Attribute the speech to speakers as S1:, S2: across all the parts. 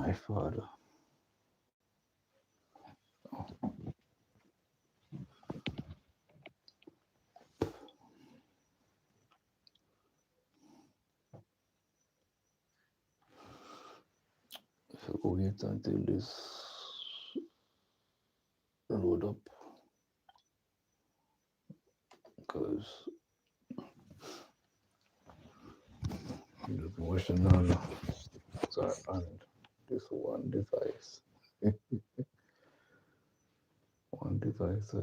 S1: my Father. So wait until this load up, because the devotional are on this one device. One device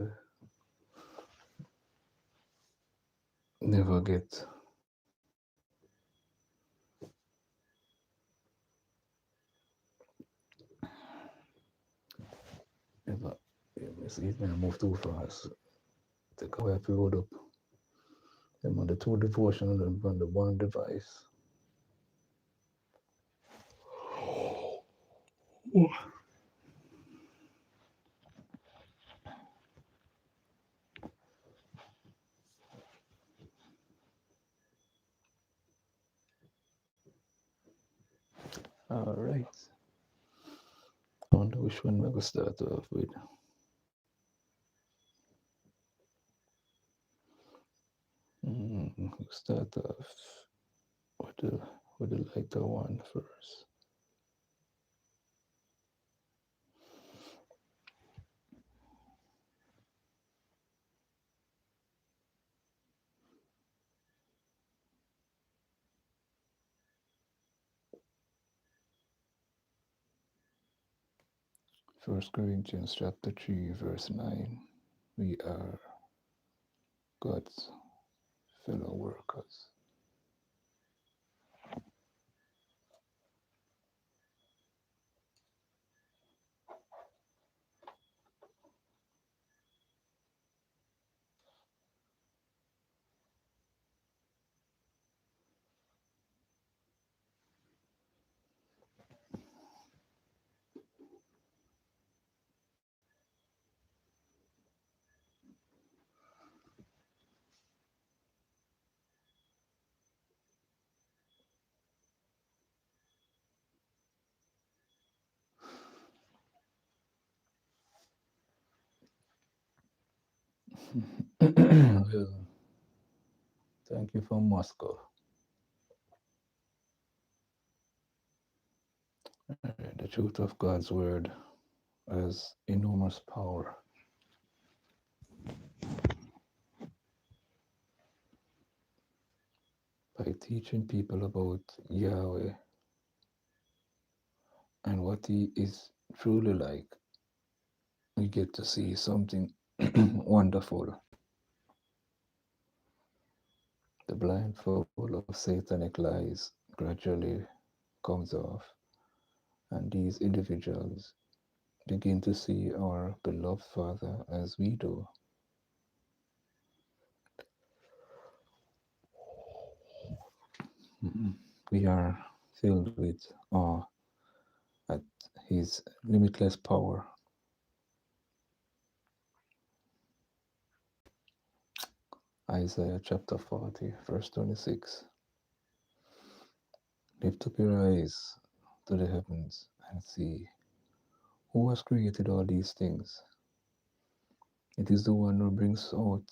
S1: never get never. You see it when I move too fast. Take a while to load up. Them on the two devotional and on the one device. All right. I wonder which one we're going to start off with. We'll start off with the lighter one first. First Corinthians chapter 3, verse 9. We are God's fellow workers. Well, thank you for Moscow. The truth of God's word has enormous power. By teaching people about Yahweh and what He is truly like, we get to see something wonderful. The blindfold of satanic lies gradually comes off, and these individuals begin to see our beloved Father as we do. We are filled with awe at His limitless power. Isaiah chapter 40, verse 26. Lift up your eyes to the heavens and see who has created all these things. It is the one who brings out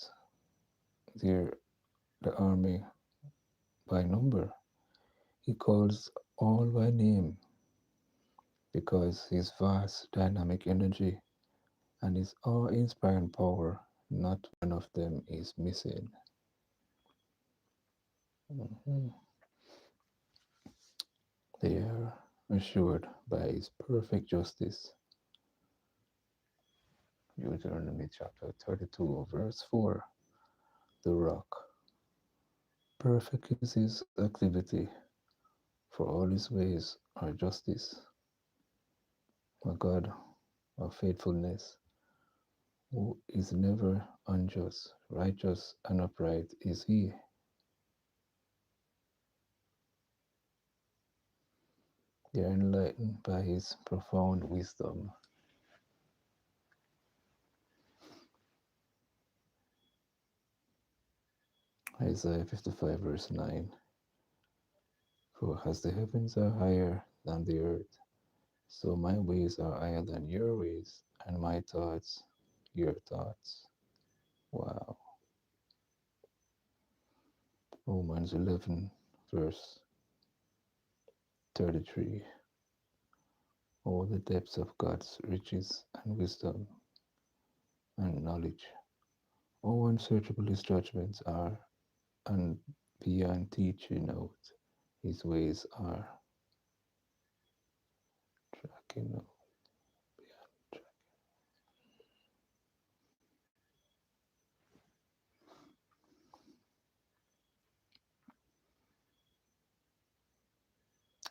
S1: the army by number. He calls all by name because his vast dynamic energy and his awe-inspiring power, not one of them is missing. They are assured by his perfect justice. Deuteronomy chapter 32, verse 4. The rock. Perfect is his activity, for all his ways are justice. A God of faithfulness, who is never unjust, righteous and upright is he. They are enlightened by his profound wisdom. Isaiah 55, verse 9. For as the heavens are higher than the earth, So my ways are higher than your ways, and my thoughts, your thoughts. Wow. Romans 11, verse 33. Oh, the depths of God's riches and wisdom and knowledge. Oh, unsearchable his judgments are, and beyond teaching out. His ways are tracking out, beyond track.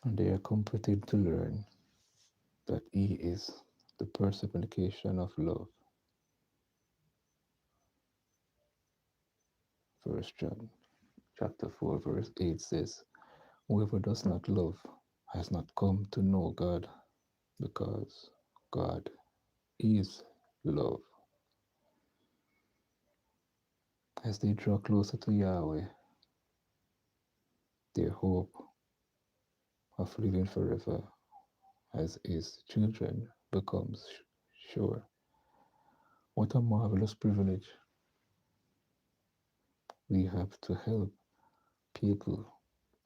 S1: And they are comforted to learn that he is the personification of love. First John chapter 4, verse 8 says, whoever does not love has not come to know God, because God is love. As they draw closer to Yahweh, their hope of living forever as his children becomes sure. What a marvelous privilege we have to help people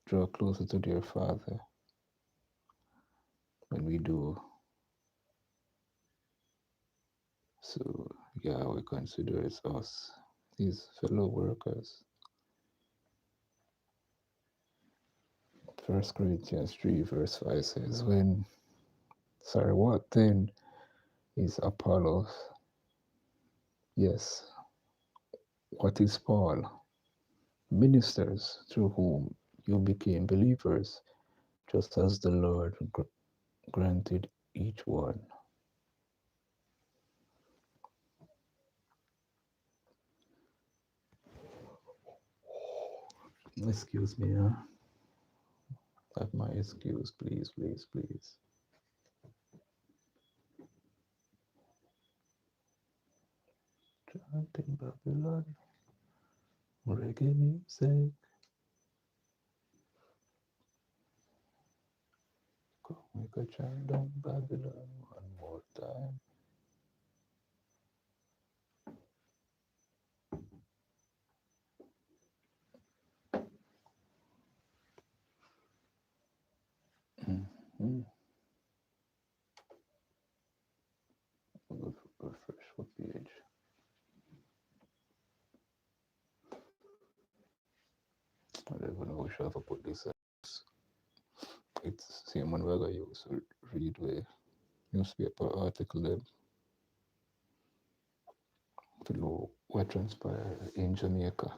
S1: draw closer to their Father. When we do so, Yahweh considers us his fellow workers. 1 Corinthians 3, verse 5 says, what then is Apollos? Yes, what is Paul? Ministers through whom you became believers, just as the Lord granted each one. Excuse me, huh? Have my excuse, please, please, please. Chanting Babylon, reggae music. Come, we could chant down Babylon one more time. Mm-hmm. Refresh what page. I don't even know which I have put this. It's same one we're gonna use to read the newspaper article them to know what transpired in Jamaica.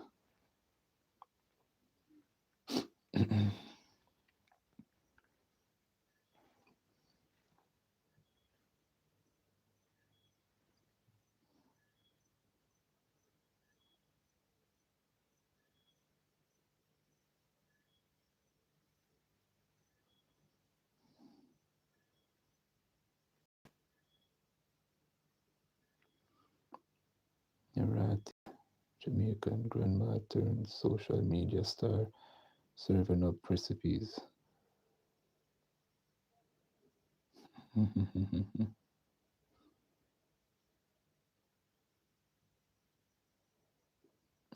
S1: Right. Jamaican grandma turned social media star serving up recipes.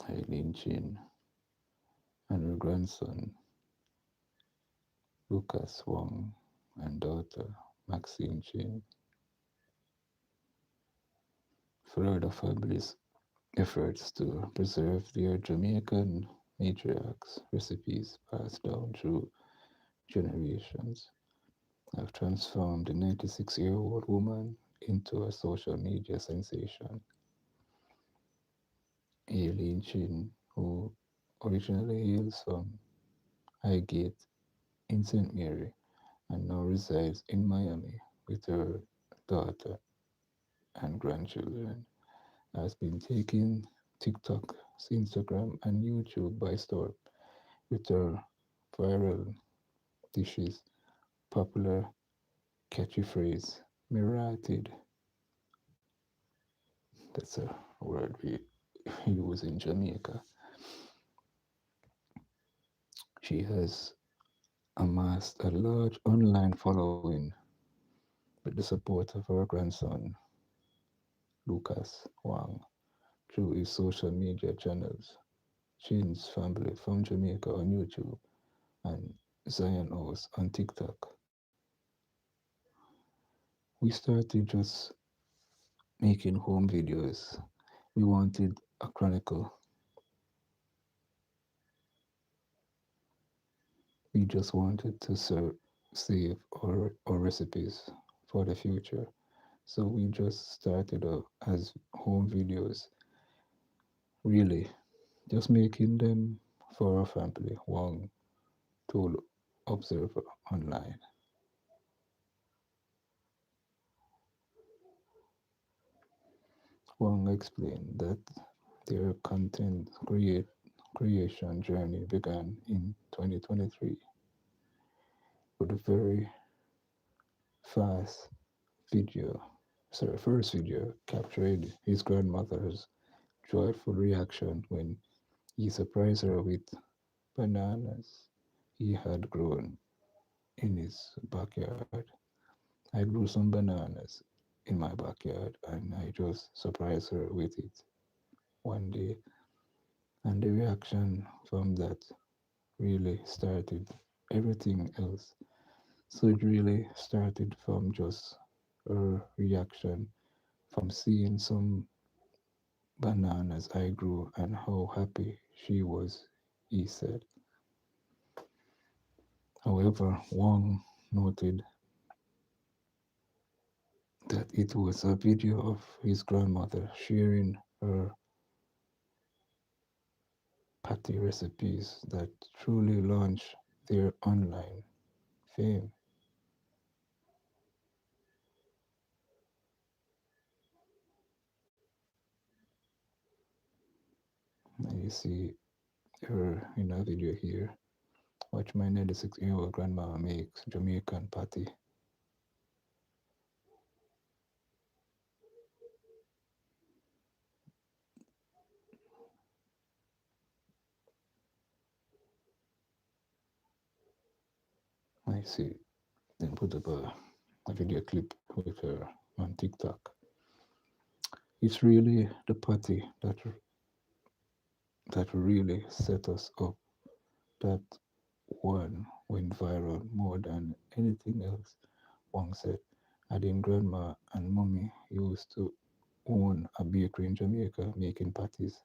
S1: Eileen Chin and her grandson Lucas Wong and daughter Maxine Chin further families' efforts to preserve their Jamaican matriarchs' recipes passed down through generations have transformed the 96-year-old woman into a social media sensation. Aileen Chin, who originally hails from Highgate in St. Mary and now resides in Miami with her daughter and grandchildren, has been taking TikTok, Instagram, and YouTube by storm with her viral dishes, popular catchy phrase, "Mirated." That's a word we use in Jamaica. She has amassed a large online following With the support of our grandson, Lucas Wang, through his social media channels, Chin's family from Jamaica on YouTube, and Zion House on TikTok, we started just making home videos. We wanted a chronicle. We just wanted to save our recipes for the future. So we just started as home videos, really, just making them for our family. Wang told Observer Online. Wang explained that their content creation journey began in 2023 with a very fast video, first video captured his grandmother's joyful reaction when he surprised her with bananas he had grown in his backyard. I grew some bananas in my backyard and I just surprised her with it one day. And the reaction from that really started everything else. So it really started from just her reaction from seeing some bananas I grew and how happy she was, he said. However, Wong noted that it was a video of his grandmother sharing her patty recipes that truly launched their online fame. And you see her in a video here. Watch my 96-year-old grandma makes Jamaican patty. I see. Then put up a video clip with her on TikTok. It's really the patty that really set us up. That one went viral more than anything else. Wong said, adding grandma and mommy used to own a bakery in Jamaica making patties.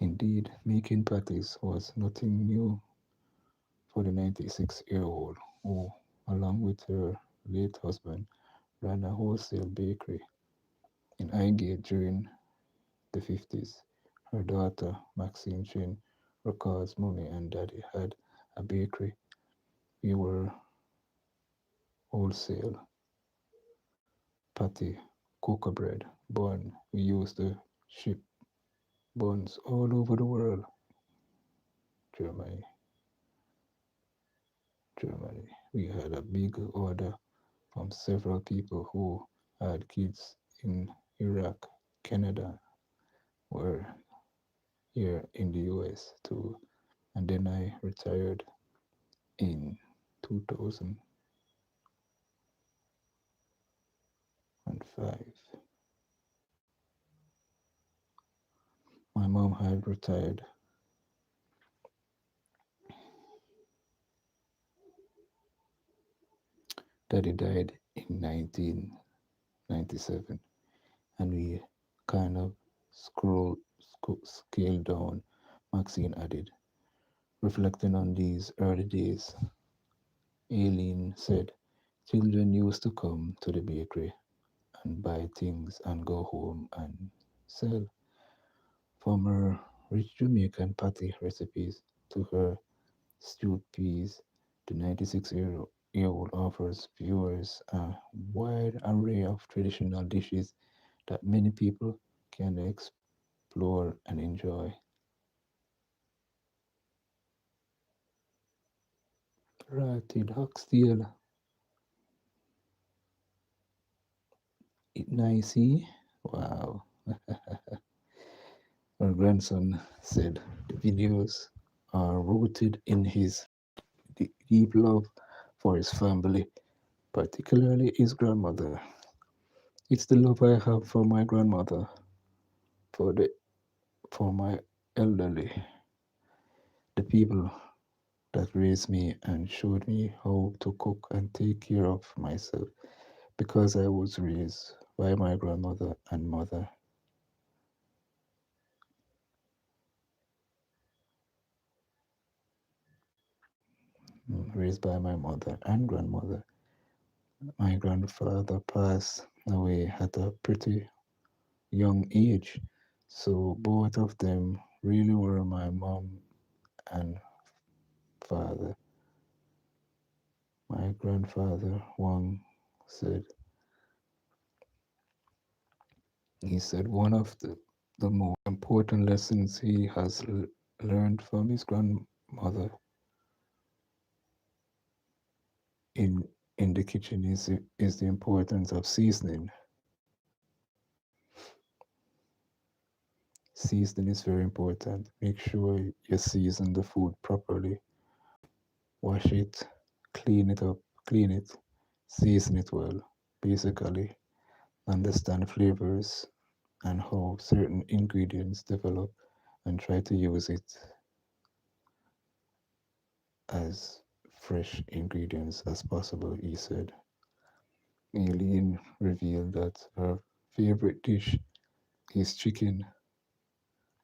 S1: Indeed, making patties was nothing new for the 96-year-old who, along with her late husband, ran a wholesale bakery in Highgate during the 50s. Her daughter, Maxine Chin, recalls mommy and daddy had a bakery. We were wholesale, patty, cocoa bread, bun. We used to ship buns all over the world. Germany, Germany. We had a big order from several people who had kids in Iraq, Canada, or here in the US too. And then I retired in 2005. My mom had retired. Daddy died in 1997, and we kind of scaled down, Maxine added. Reflecting on these early days, Aileen said, children used to come to the bakery and buy things and go home and sell. From her rich Jamaican patty recipes to her stewed peas, the 96-year-old offers viewers a wide array of traditional dishes that many people can explore and enjoy. Rotted oxtail, it nicey. Wow. Her grandson said the videos are rooted in his deep love for his family particularly his grandmother. It's the love I have for my grandmother, for the for my elderly, the people that raised me and showed me how to cook and take care of myself because I was raised by my grandmother and mother, raised by my mother and grandmother. My grandfather passed away at a pretty young age, so both of them really were my mom and father. My grandfather Wang said, he said one of the most important lessons he has learned from his grandmother in in the kitchen is the importance of seasoning. Seasoning is very important. Make sure you season the food properly. Wash it, clean it up, clean it, season it well. Basically, understand flavors and how certain ingredients develop and try to use it as fresh ingredients as possible, he said. Aileen revealed that her favorite dish is chicken,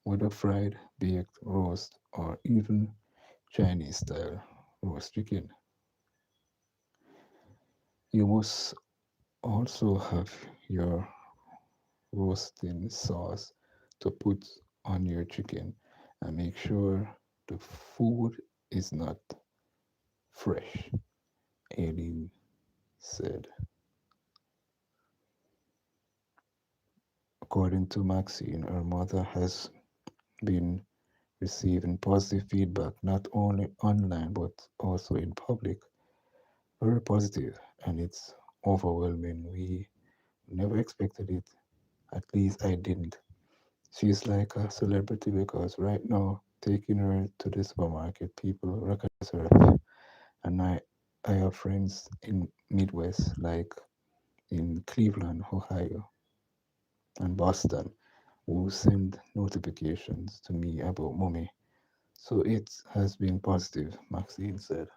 S1: whether fried, baked, roast, or even Chinese style roast chicken. You must also have your roasting sauce to put on your chicken and make sure the food is not fresh, Aileen said. According to Maxine, her mother has been receiving positive feedback not only online but also in public. Very positive, and it's overwhelming. We never expected it. At least I didn't. She's like a celebrity because right now, taking her to the supermarket, people recognize her. And I have friends in Midwest, like in Cleveland, Ohio, and Boston, who send notifications to me about mommy. So it has been positive, Maxine said.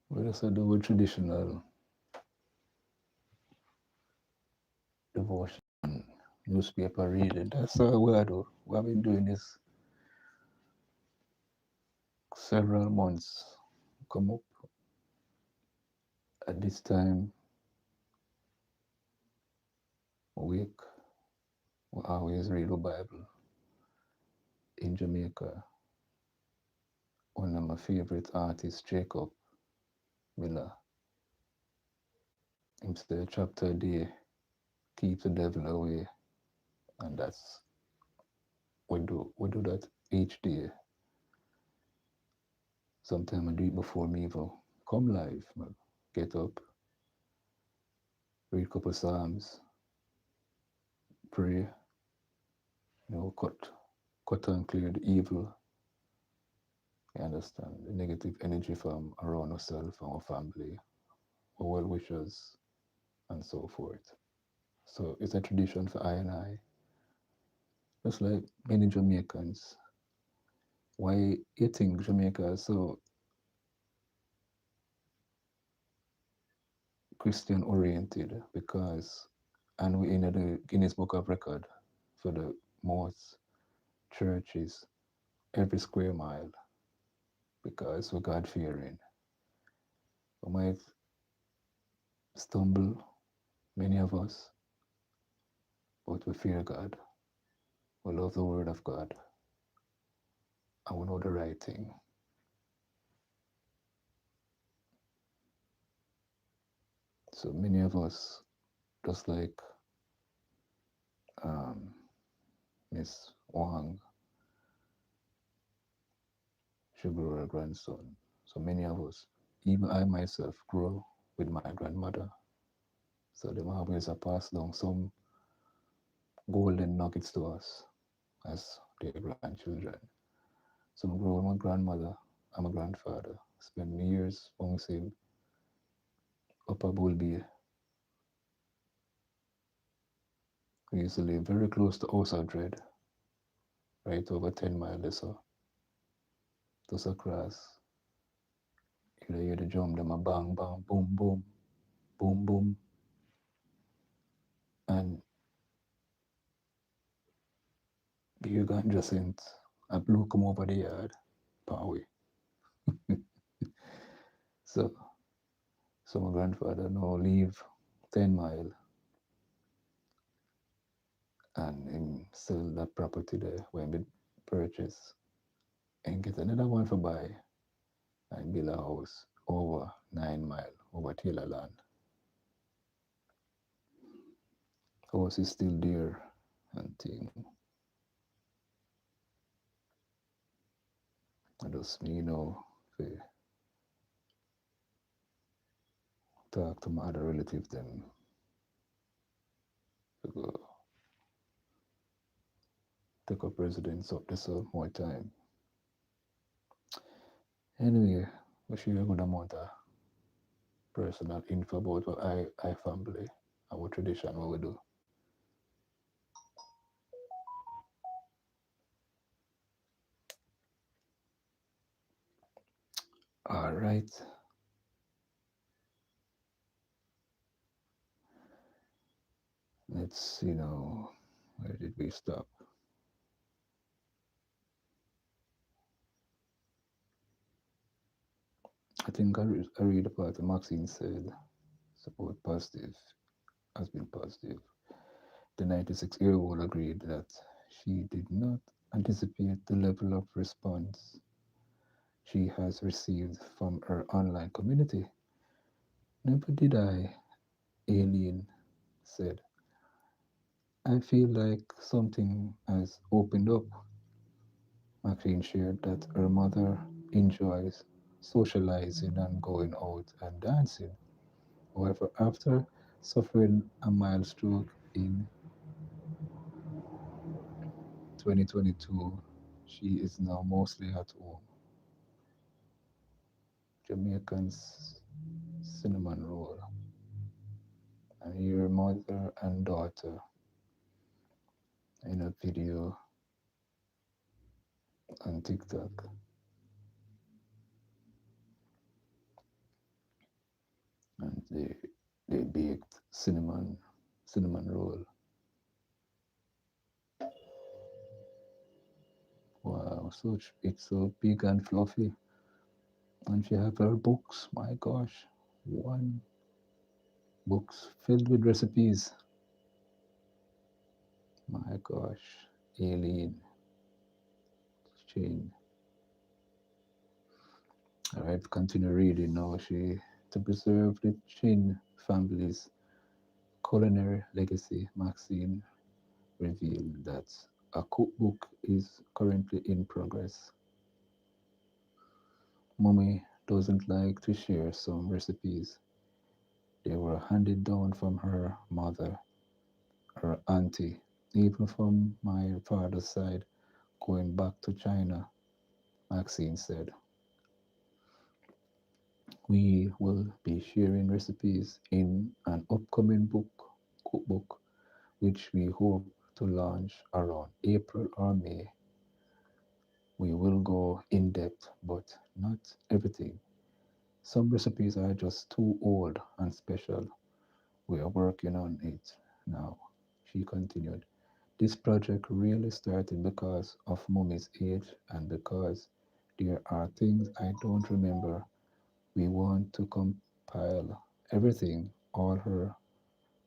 S1: We also do a traditional devotion, newspaper reading. That's all we do. We have been doing this several months. Come up at this time a week. We always read the Bible. In Jamaica, one of my favorite artists, Jacob Miller, him say chapter a day, keep the devil away. And that's we do that each day. Sometimes I do it before me even come live. Get up, read a couple psalms, pray, cut and clear the evil. You understand the negative energy from around ourselves, our family, our well wishers, and so forth. So it's a tradition for I and I, just like many Jamaicans. Why you think Jamaica is so Christian oriented? Because and we in the Guinness Book of Record for the most churches every square mile because we're God fearing. We might stumble, many of us, but we fear God. We love the Word of God and we know the right thing. So many of us, just like um, Miss Wang, she grew her grandson. So many of us. Even I myself grew with my grandmother, so them always a pass down some golden nuggets to us as their grandchildren. So I grew with my grandmother and my grandfather. Spent years bouncing Upper Bull Bay. We used to live very close to House of Dread, right over 10 miles or so. Just across. You hear the drum, them a bang, bang, boom, boom, boom, boom. And you got Jacint, a blue come over the yard, power. So, so my grandfather now leave 10 mile and him sell that property there when we purchase and get another one for buy and build a house over 9 mile over Taylor land. House is still there and thing. I just me fi talk to my other relatives them to go take up residence up there so more time. Anyway, we share a good amount of personal info about what I family, our tradition, what we do. All right. Let's see now. Where did we stop? I think I read the part Maxine said support positive has been positive. The 96-year-old agreed that she did not anticipate the level of response she has received from her online community. Never did I, Alien said. I feel like something has opened up. Maxine shared that her mother enjoys socializing and going out and dancing. However, after suffering a mild stroke in 2022, she is now mostly at home. Jamaican's cinnamon roll. And her mother and daughter in a video on TikTok. And they baked cinnamon roll. Wow, it's so big and fluffy. And she have her books. My gosh, one books filled with recipes. My gosh, alien chain. All right, continue reading now. She to preserve the Chin family's culinary legacy. Maxine revealed that a cookbook is currently in progress. Mommy doesn't like to share some recipes. They were handed down from her mother, her auntie, even from my father's side, going back to China, Maxine said. We will be sharing recipes in an upcoming cookbook, which we hope to launch around April or May. We will go in depth, but not everything. Some recipes are just too old and special. We are working on it now, she continued. This project really started because of Mummy's age and because there are things I don't remember. We want to compile everything, all her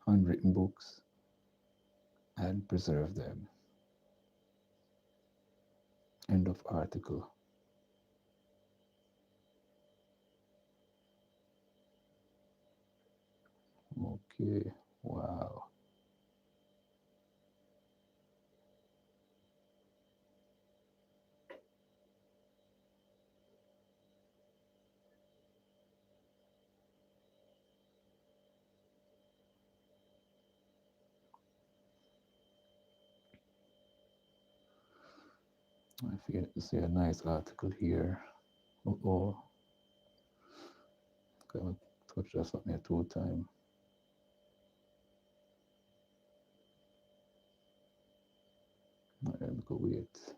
S1: handwritten books, and preserve them. End of article. Okay, wow. I see a nice article here. Oh, kind of touch that something here 2 times. I'm go wait.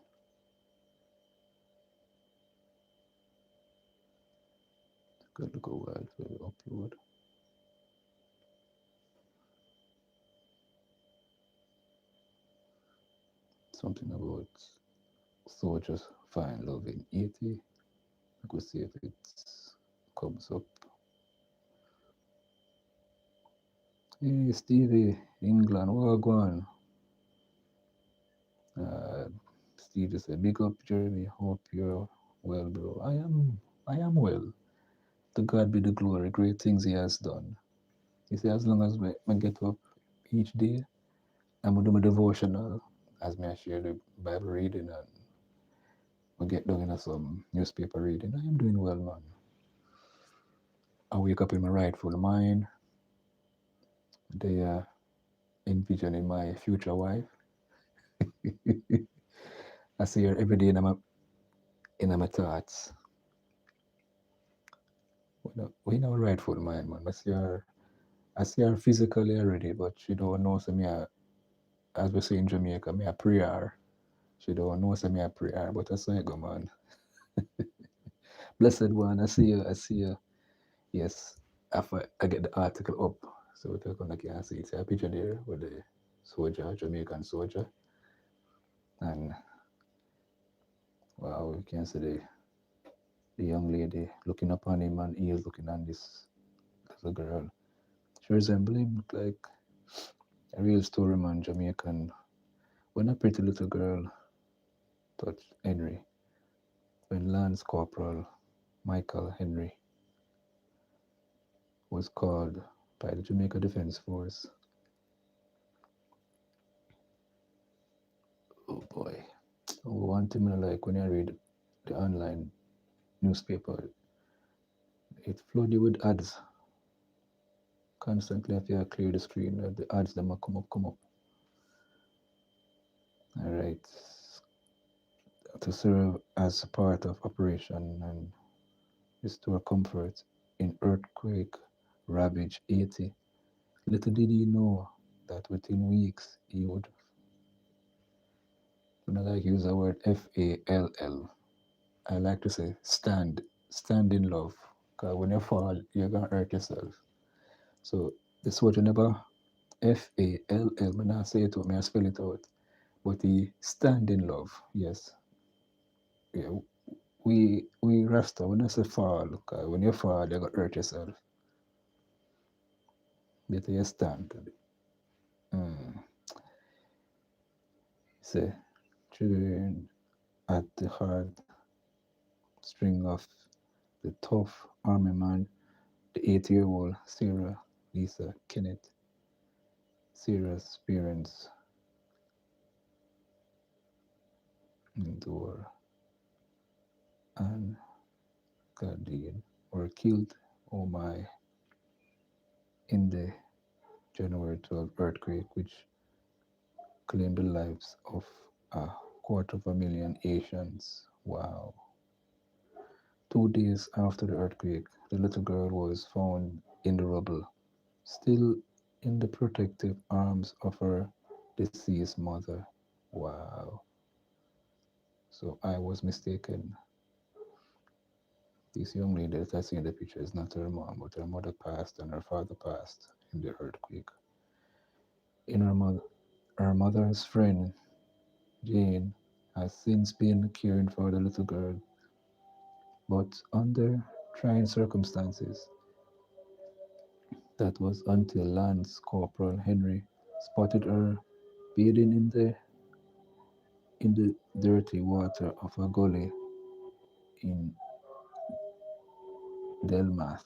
S1: Got to go while to upload something about soldiers find love in 80. I could see if it comes up. Hey Stevie, England, what go on? Uh, Steve just said, "Big up, Jeremy. Hope you're well, bro. I am well. To God be the glory. Great things He has done. You see, as long as I get up each day, I'm gonna do my devotional, as me I share the Bible reading, and we get down in some newspaper reading. I am doing well, man. I wake up in my rightful mind. They envisioning my future wife. I see her every day in my thoughts. We know rightful mind, man. I see her physically already, but she don't know so me as we say in Jamaica, me a prayer. She don't know so me a prayer, but I say go man. Blessed one, I see you. Yes. After I get the article up, so we take on like can see it's a picture there with the soldier, Jamaican soldier. And wow, you can see the young lady looking upon him and he is looking on this little girl. She resembles him look like a real story man, Jamaican. When a pretty little girl touched Henry, when Lance Corporal Michael Henry was called by the Jamaica Defense Force. Oh boy. Oh, one thing I like when I read the online newspaper, it flood you with ads constantly if you clear the screen. The ads them a come up. All right. To serve as part of operation and restore comfort in earthquake ravaged Haiti. Little did he know that within weeks he would, when I like use the word FALL, I like to say stand in love. Because when you fall, you're going to hurt yourself. So this word you never FALL, when I say it out, I spell it out. But he stand in love, yes. Yeah, we rasta when I say fall, because when you fall, you're going to hurt yourself. Better you stand. Mm. Say, triggering at the hard string of the tough army man, the 8-year-old Sarah Lisa Kenneth. Sarah's parents endure and Guardian were killed, oh my, in the January 12th earthquake, which claimed the lives of a quarter of a million Haitians. Wow. 2 days after the earthquake, the little girl was found in the rubble, still in the protective arms of her deceased mother. Wow. So I was mistaken. This young lady that I see in the picture is not her mom, but her mother passed and her father passed in the earthquake. In her mother's friend, Jane, has since been caring for the little girl, but under trying circumstances. That was until Lance Corporal Henry spotted her bathing in the dirty water of a gully in Delmath,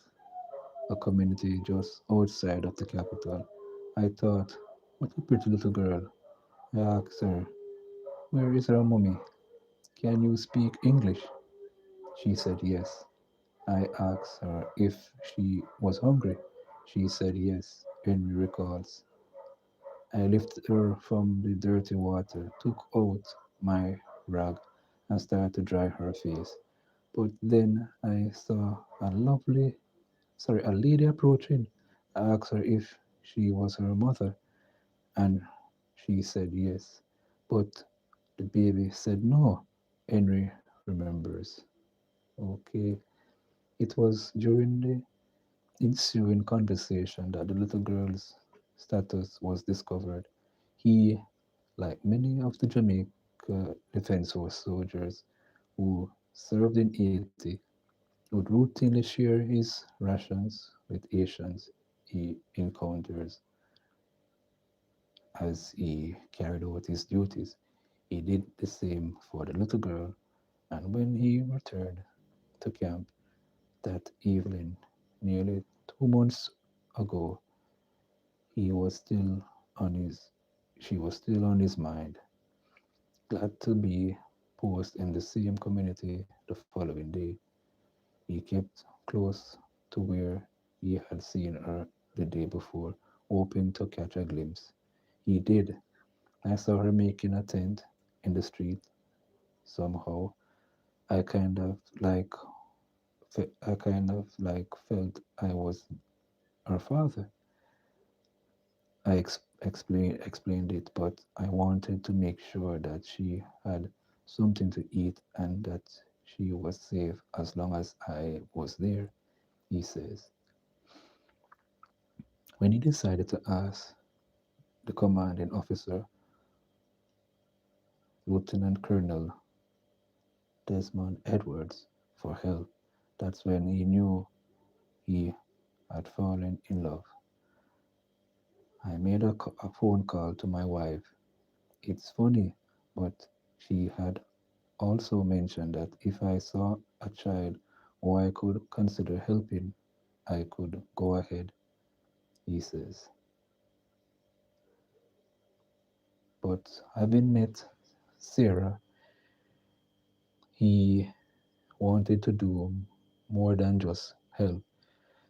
S1: a community just outside of the capital. I thought, what a pretty little girl. I asked her, where is her mummy? Can you speak English? She said yes. I asked her if she was hungry. She said yes. Henry recalls. I lifted her from the dirty water, took out my rag, and started to dry her face. But then I saw a lady approaching. I asked her if she was her mother, and she said yes. But the baby said no. Henry remembers. Okay, it was during the ensuing conversation that the little girl's status was discovered. He, like many of the Jamaica Defense Force soldiers who served in Haiti, would routinely share his rations with Asians he encounters as he carried out his duties. He did the same for the little girl, and when he returned to camp that evening, nearly 2 months ago, he was still on his she was still on his mind. Glad to be posted in the same community the following day. He kept close to where he had seen her the day before, hoping to catch a glimpse. He did. I saw her making a tent in the street. Somehow, I kind of like I kind of like felt I was her father. I explained it, but I wanted to make sure that she had something to eat and that she was safe as long as I was there, he says. When he decided to ask the commanding officer, Lieutenant Colonel Desmond Edwards, for help, that's when he knew he had fallen in love. I made a phone call to my wife. It's funny, but she had also mentioned that if I saw a child who I could consider helping, I could go ahead, he says. But having met Sarah, he wanted to do more than just help.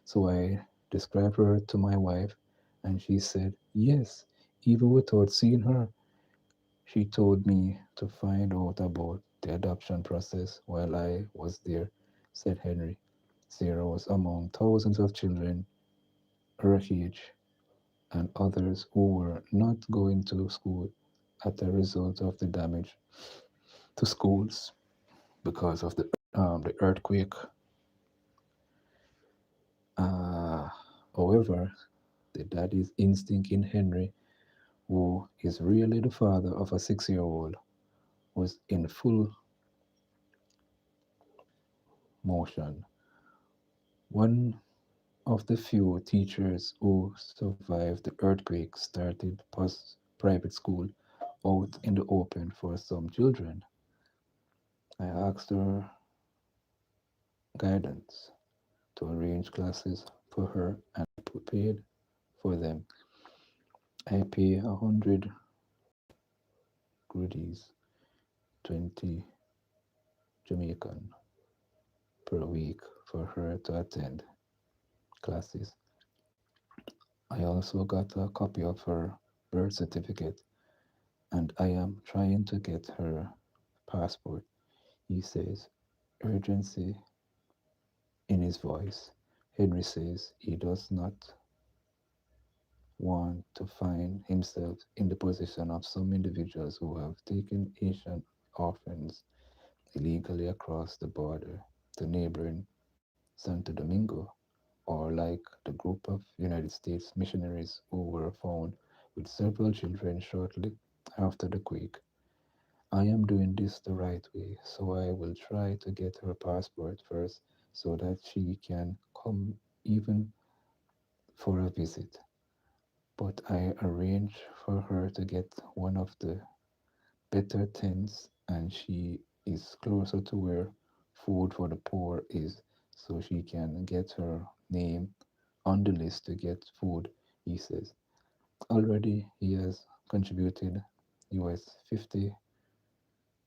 S1: So I described her to my wife, and she said yes, even without seeing her. She told me to find out about the adoption process while I was there, said Henry. Sarah was among thousands of children her age and others who were not going to school as a result of the damage to schools because of the earthquake. Uh, However, the daddy's instinct in Henry, who is really the father of a 6-year-old, was in full motion. One of the few teachers who survived the earthquake started private school out in the open for some children. I asked her guidance to arrange classes for her and paid for them. I pay 100 goodies, 20 Jamaican per week for her to attend classes. I also got a copy of her birth certificate and I am trying to get her passport, he says, urgency in his voice. Henry says he does not want to find himself in the position of some individuals who have taken Asian orphans illegally across the border to neighboring Santo Domingo, or like the group of United States missionaries who were found with several children shortly after the quake. I am doing this the right way, so I will try to get her passport first so that she can come even for a visit. But I arranged for her to get one of the better tents and she is closer to where food for the poor is so she can get her name on the list to get food, he says. Already he has contributed US 50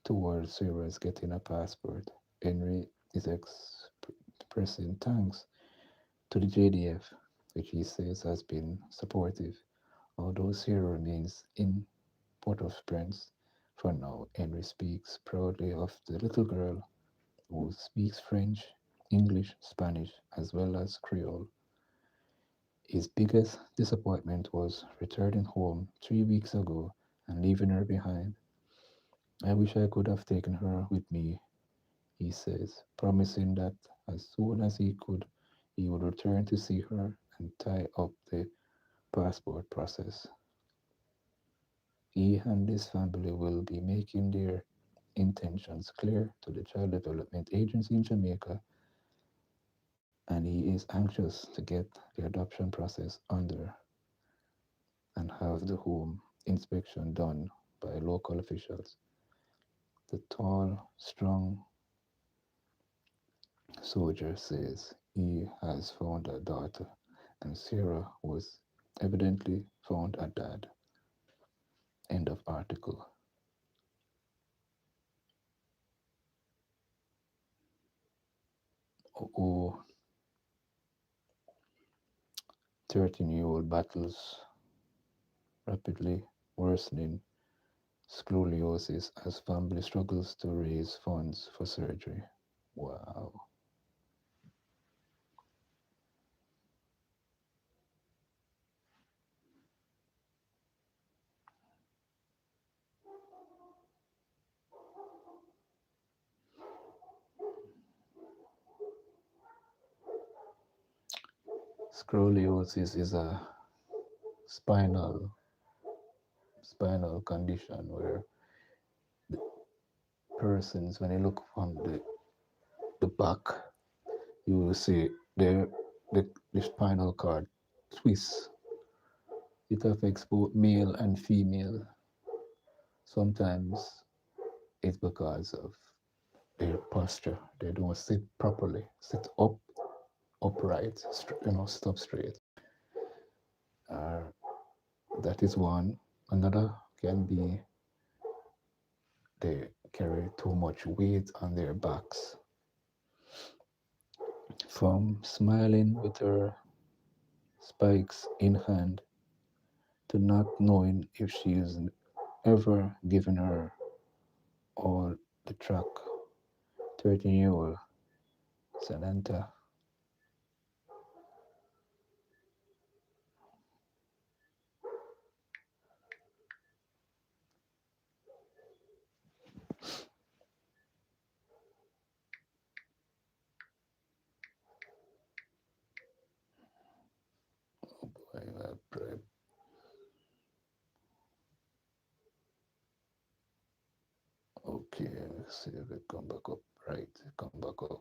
S1: towards Sarah's getting a passport. Henry is expressing thanks to the JDF, which he says has been supportive, although Sarah remains in Port-au-Prince. For now, Henry speaks proudly of the little girl who speaks French, English, Spanish, as well as Creole. His biggest disappointment was returning home 3 weeks ago and leaving her behind. I wish I could have taken her with me, he says, promising that as soon as he could, he would return to see her and tie up the passport process. He and his family will be making their intentions clear to the Child Development Agency in Jamaica, and he is anxious to get the adoption process under and have the home inspection done by local officials. The tall, strong soldier says he has found a daughter, and Sarah was evidently found a dad. End of article. Oh, 13-year-old battles rapidly worsening scoliosis as family struggles to raise funds for surgery. Wow. Scoliosis is a spinal spinal condition where persons, when you look from the back, you will see the spinal cord twists. It affects both male and female. Sometimes it's because of their posture. They don't sit properly, sit up, upright, stop straight. Uh, that is one. Another can be they carry too much weight on their backs. From smiling with her spikes in hand to not knowing if she is ever given her all the track. 13-year-old Samantha. Okay, let's see if it come back up. Right, come back up.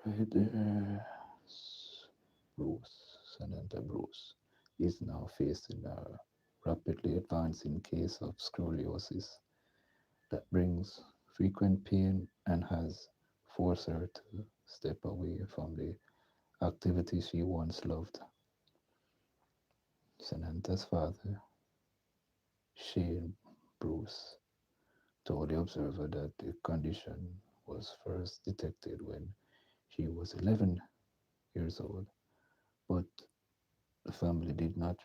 S1: Right there. Bruce, Senator Bruce, is now facing a rapidly advancing case of scoliosis that brings frequent pain and has forced her to step away from the activity she once loved. Samantha's father, Shane Bruce, told the Observer that the condition was first detected when she was 11 years old, but the family did not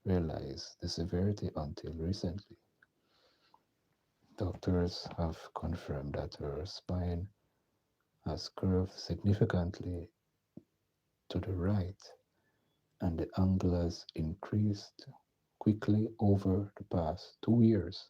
S1: realize the severity until recently. Doctors have confirmed that her spine has curved significantly to the right and the angle has increased quickly over the past 2 years.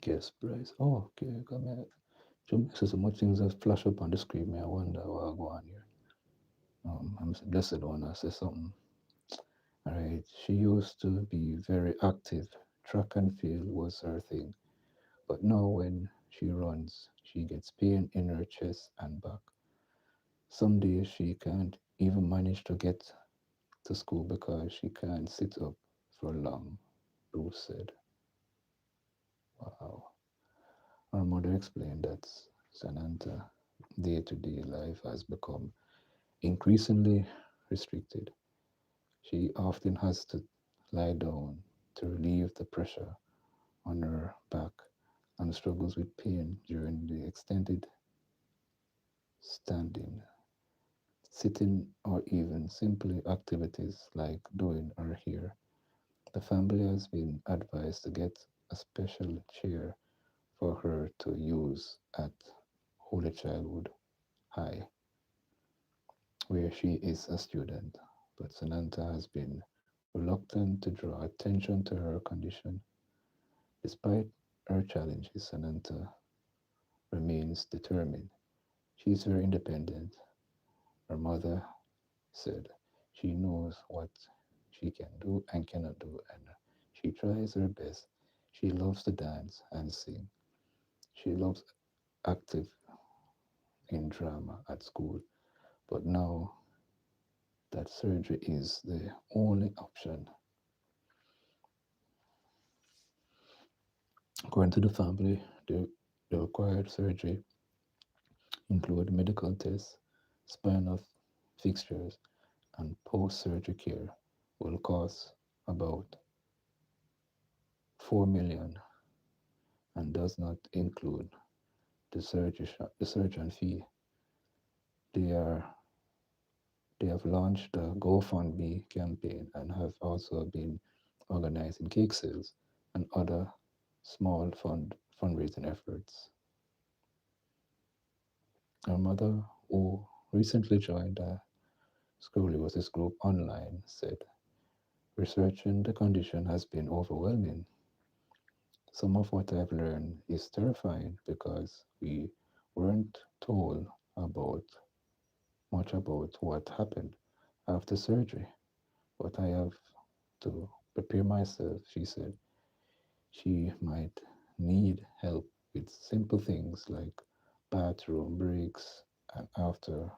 S1: Guest price. Oh, okay, come here. So much things that flash up on the screen. Me, I wonder what I go on here. I'm a blessed one. I say something. All right. She used to be very active. Track and field was her thing. But now when she runs, she gets pain in her chest and back. Some days she can't even manage to get to school because she can't sit up for long, Bruce said. Wow. Her mother explained that Samantha day to day life has become increasingly restricted. She often has to lie down to relieve the pressure on her back and struggles with pain during the extended standing, sitting, or even simply activities like doing her hair. The family has been advised to get a special chair for her to use at Holy Childhood High, where she is a student. But Sananta has been reluctant to draw attention to her condition. Despite her challenges, Sananta remains determined. She is very independent. Her mother said she knows what she can do and cannot do, and she tries her best. She loves to dance and sing. She loves active in drama at school, but now that surgery is the only option. According to the family, the required surgery include medical tests, spinal fixtures, and post-surgery care will cost about 4 million and does not include the surgeon fee. They are they have launched a GoFundMe campaign and have also been organizing cake sales and other small fundraising efforts. Her mother, who recently joined a scoliosis group online, said, researching the condition has been overwhelming. Some of what I've learned is terrifying because we weren't told about much about what happened after surgery. But I have to prepare myself, she said. She might need help with simple things like bathroom breaks and after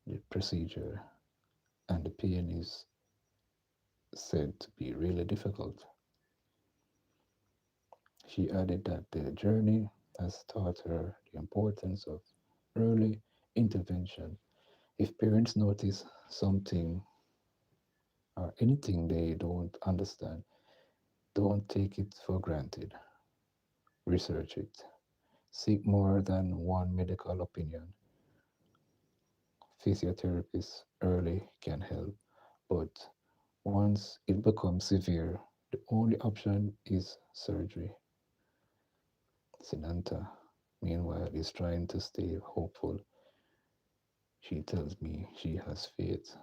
S1: the procedure, and the pain is said to be really difficult. She added that the journey has taught her the importance of early intervention. If parents notice something or anything they don't understand, don't take it for granted. Research it. Seek more than one medical opinion. Physiotherapists early can help, but once it becomes severe, the only option is surgery. Sinanta, meanwhile, is trying to stay hopeful. She tells me she has faith.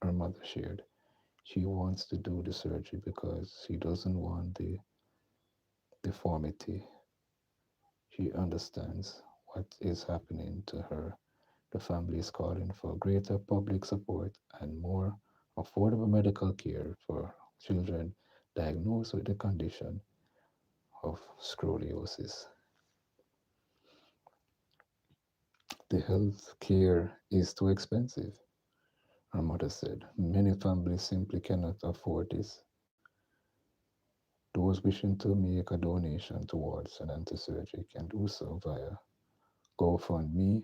S1: Her mother shared. She wants to do the surgery because she doesn't want the deformity. She understands what is happening to her. The family is calling for greater public support and more affordable medical care for children diagnosed with the condition of scoliosis. The health care is too expensive, her mother said. Many families simply cannot afford this. Those wishing to make a donation towards an anti surgery can do so via GoFundMe,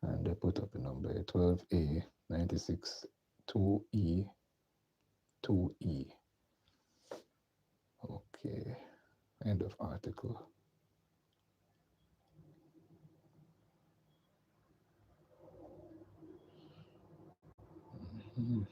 S1: and they put up the number 12A 96 2E 2E. Okay, end of article. Mhm.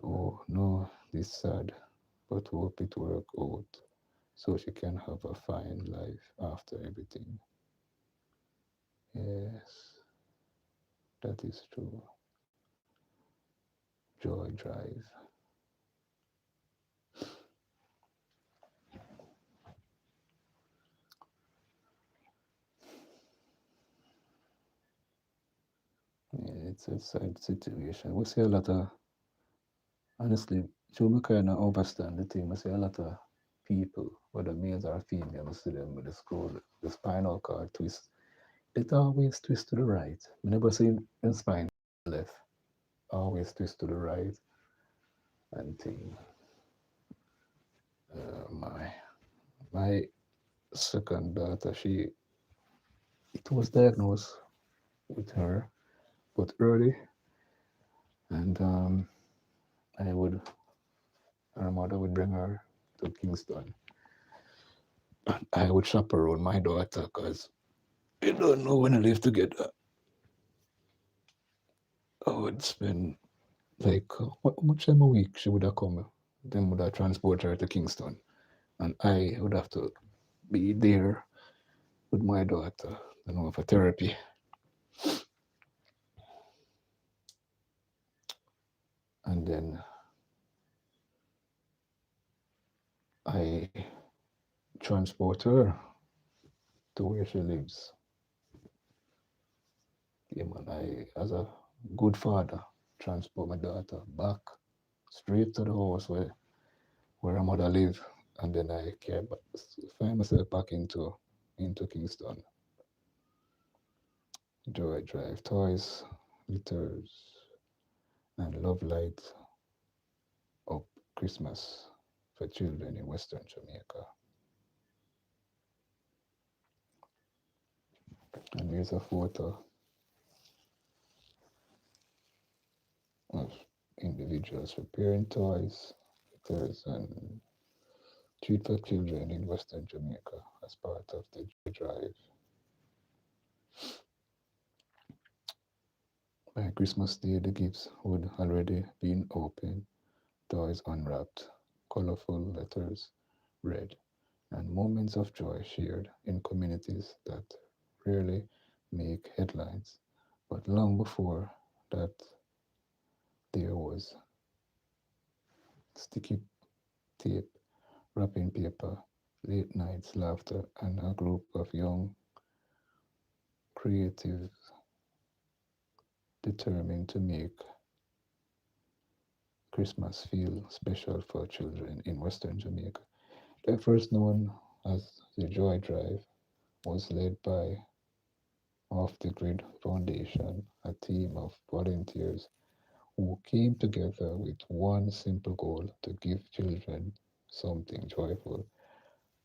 S1: Oh no, this sad, but hope it work out so she can have a fine life after everything. Yes, that is true. Joy Drive. Yeah, it's a sad situation. We see a lot of, honestly, Joe me kind of understand the thing. I see a lot of people, whether males or females, I see them with the scroll, the spinal cord twist. It always twists to the right. I never seen the spine left. Always twist to the right and thing. My second daughter, it was diagnosed with her, but early, and I would, her mother would bring her to Kingston. I would chaperone my daughter because you don't know when I live together. I would spend like how much time a week she would have come. Then would have transport her to Kingston, and I would have to be there with my daughter, for therapy. And then I transport her to where she lives. Yeah, man, as a good father, transport my daughter back straight to the house where her mother live, and then I find myself back into Kingston. Joy Drive, toys, litters, and love light up Christmas for children in Western Jamaica. And here's a photo of individuals preparing toys, litters, and treat for children in Western Jamaica as part of the Joy Drive. By Christmas Day, the gifts would already been opened, toys unwrapped, colorful letters read, and moments of joy shared in communities that rarely make headlines. But long before that, there was sticky tape, wrapping paper, late nights, laughter, and a group of young, creative, determined to make Christmas feel special for children in Western Jamaica. The first known as the Joy Drive was led by Off the Grid Foundation, a team of volunteers who came together with one simple goal to give children something joyful,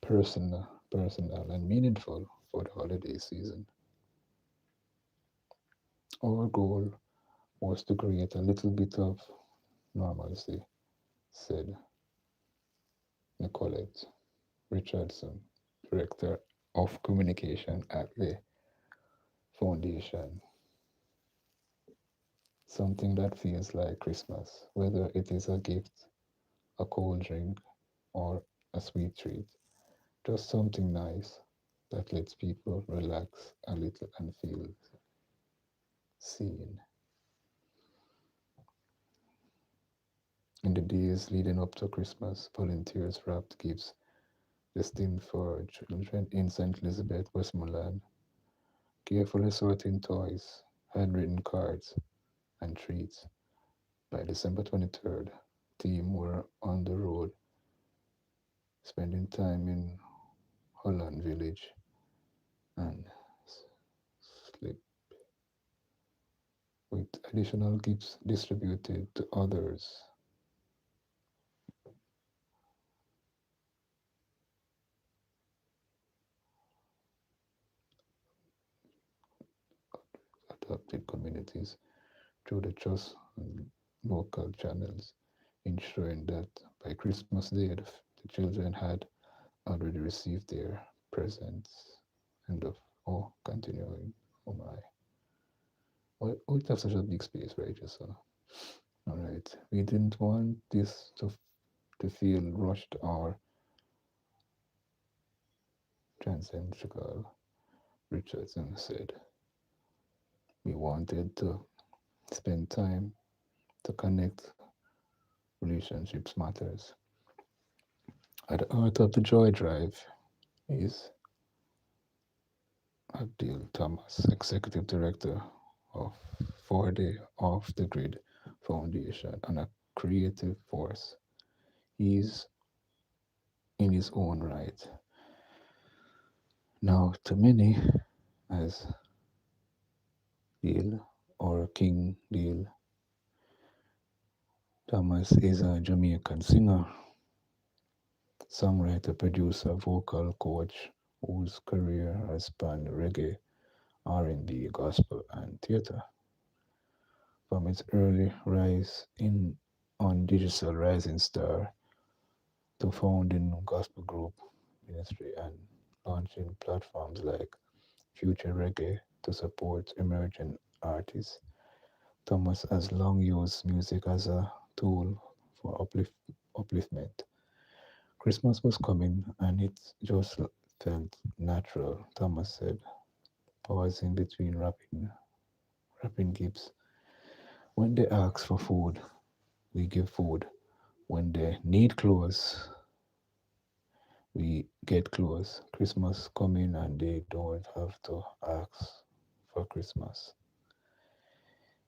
S1: personal and meaningful for the holiday season. Our goal was to create a little bit of normalcy, said Nicolette Richardson, Director of Communication at the Foundation. Something that feels like Christmas, whether it is a gift, a cold drink, or a sweet treat. Just something nice that lets people relax a little and feel seen. In the days leading up to Christmas, volunteers wrapped gifts destined for children in St. Elizabeth, Westmoreland, carefully sorting toys, handwritten cards, and treats. By December 23rd, team were on the road, spending time in Holland Village and Slip, with additional gifts distributed to others. Adopted communities through the trust and local channels, ensuring that by Christmas Day the children had already received their presents. End of continuing. Oh my. We have such a big space, right? Just so. All right. We didn't want this to feel rushed or transcendental, Richardson said. We wanted to spend time to connect. Relationships matters. At the heart of the Joy Drive is Abdil Thomas, Executive Director of for the Off the Grid Foundation and a creative force. He's in his own right. Now, to many, as Deal or King Deal, Thomas is a Jamaican singer, songwriter, producer, vocal coach whose career has spanned reggae, R&B, gospel, and theater. From its early rise in on Digital Rising Star to founding gospel group ministry and launching platforms like Future Reggae to support emerging artists, Thomas has long used music as a tool for upliftment. Christmas was coming and it just felt natural, Thomas said, pausing between wrapping gifts. When they ask for food, we give food. When they need clothes, we get clothes. Christmas coming and they don't have to ask for Christmas.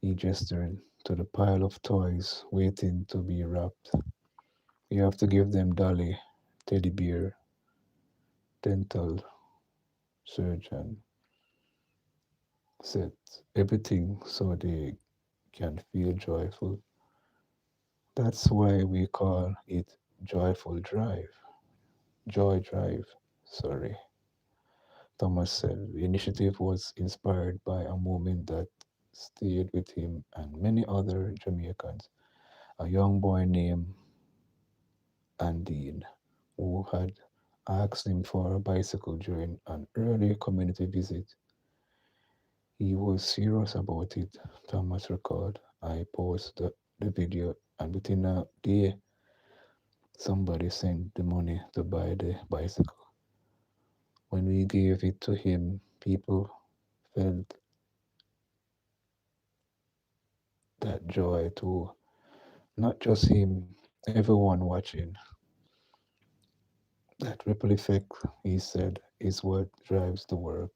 S1: He gestured to the pile of toys waiting to be wrapped. You have to give them dolly, teddy bear, dental surgeon set, everything so they can feel joyful. That's why we call it Joyful Drive. Joy Drive, sorry. Thomas said the initiative was inspired by a moment that stayed with him and many other Jamaicans. A young boy named Andine who had asked him for a bicycle during an early community visit. He was serious about it, Thomas recalled. I posted the video, and within a day, somebody sent the money to buy the bicycle. When we gave it to him, people felt that joy too. Not just him, everyone watching. That ripple effect, he said, is what drives the work.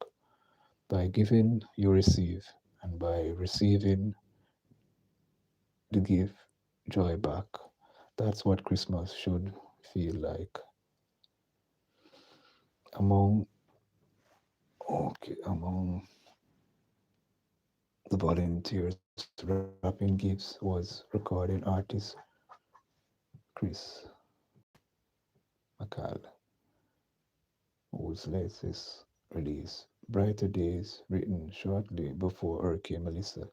S1: By giving, you receive, and by receiving, the give joy back. That's what Christmas should feel like. Among among the volunteers wrapping gifts was recording artist Chris McCall, whose latest release, Brighter Days, written shortly before Hurricane Melissa,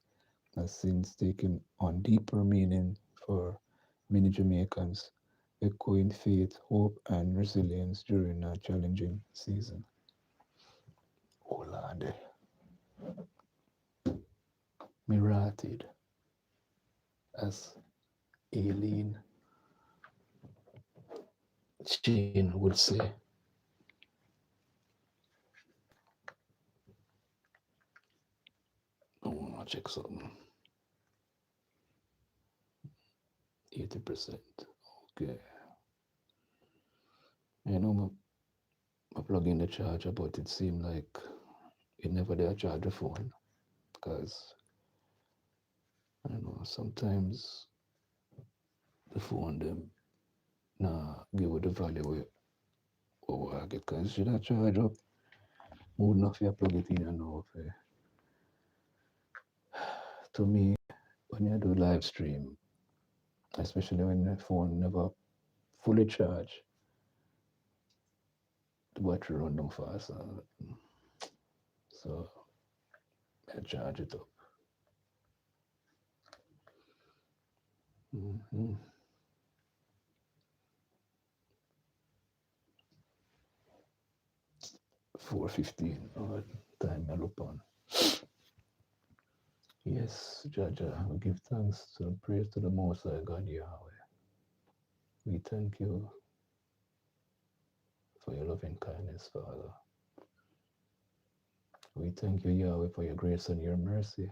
S1: has since taken on deeper meaning for many Jamaicans, echoing faith, hope, and resilience during a challenging season. Oh Lord, Mirated, as Aileen Chin would say. I want to check something. 80%. Okay. You know, I plug in the charger, but it seemed like it never did charge the phone because I don't know. Sometimes the phone them nah give it the value what I get because should I charge up more enough you plug it in and off. To me, when you do live stream, especially when the phone never fully charged, the battery run down fast. So I charge it up. 4:15. Time I look on. Yes, Jaja, we give thanks and praise to the Most High God Yahweh. We thank you for your loving kindness, Father. We thank you, Yahweh, for your grace and your mercy.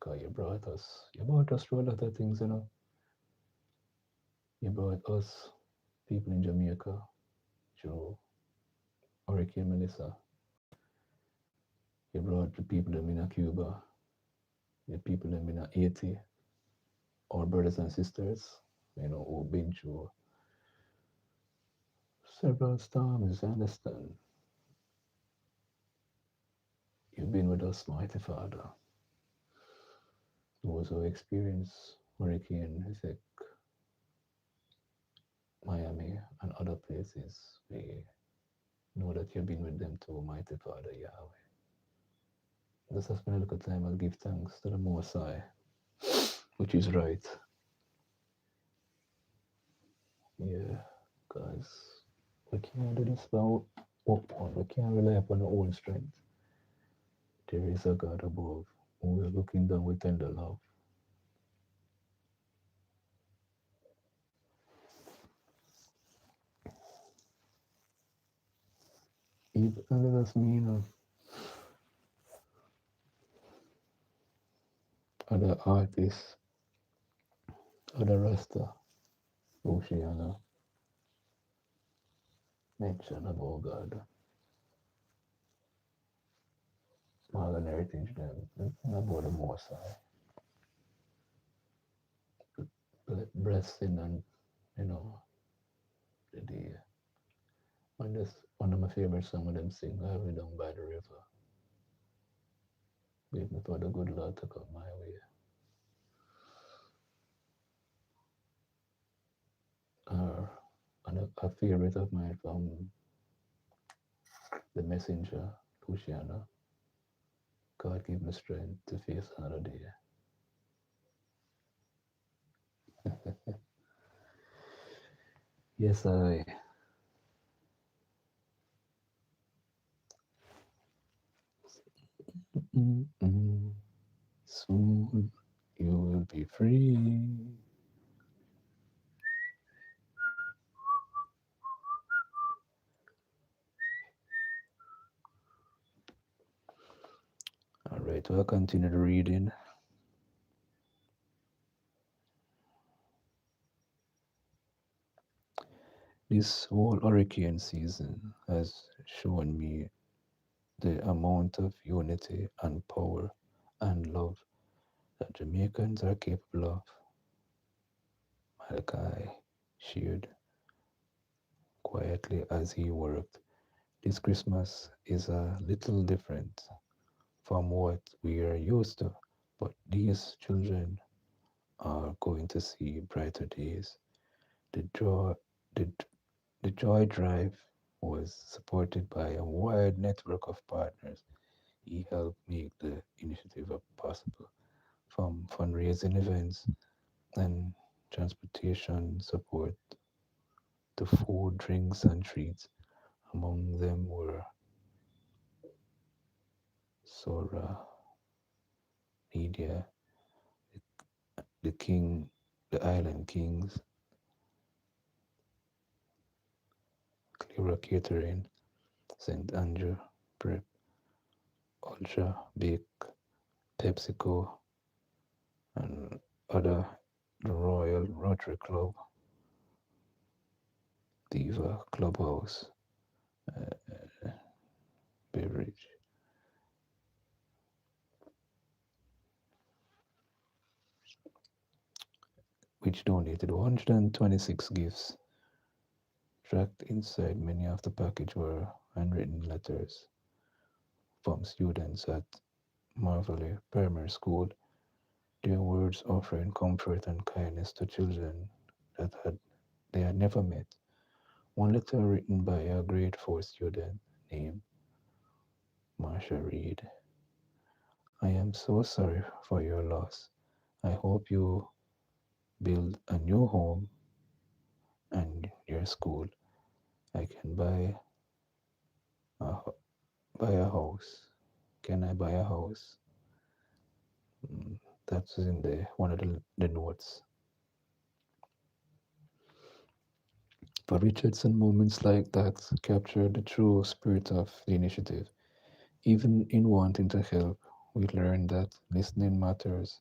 S1: God, you brought us through a lot of things, you know. You brought us, people in Jamaica, through Hurricane Melissa. You brought the people in Cuba, the people in Haiti, our brothers and sisters, who've been through several storms. I understand. You've been with us, mighty Father. Those who experience hurricane effect, Miami and other places, we know that you've been with them too, mighty Father Yahweh. Let us spend a little time and give thanks to the Most High, which is right. Yeah, guys, we can't do this by our own. We can't rely upon our own strength. There is a God above who is looking down with tender love. Even let us mean of other artists, other Rasta, Oceana, mention about God, modern heritage, them, about the Most High, blessing and, you know, the and this one of my favorite songs of them sing, I'll be down by the river, waiting for the good Lord to come my way. Or and a favorite of mine from The Messenger, Luciana, God give me strength to face another day. Yes, I. Mm-mm. Soon you will be free. All right, we'll continue the reading. This whole hurricane season has shown me the amount of unity and power and love that Jamaicans are capable of. Malachi shared quietly as he worked. This Christmas is a little different from what we are used to, but these children are going to see brighter days. The joy, the, the Joy Drive was supported by a wide network of partners. He helped make the initiative possible, from fundraising events and transportation support to food, drinks, and treats. Among them were Sora, Media, the King, the Island Kings, Clearer Catering, St. Andrew, Prep, Ultra, Big, PepsiCo, and other, the Royal Rotary Club, Diva Clubhouse, Beverage, which donated 126 gifts. Tracked inside many of the package were handwritten letters from students at Marvelly Primary School, their words offering comfort and kindness to children that they had never met. One letter written by a grade 4 student named Marsha read, I am so sorry for your loss. I hope you build a new home and your school. I can a, buy a house. Can I buy a house? Mm, That's in one of the notes. For Richardson, moments like that capture the true spirit of the initiative. Even in wanting to help, we learned that listening matters,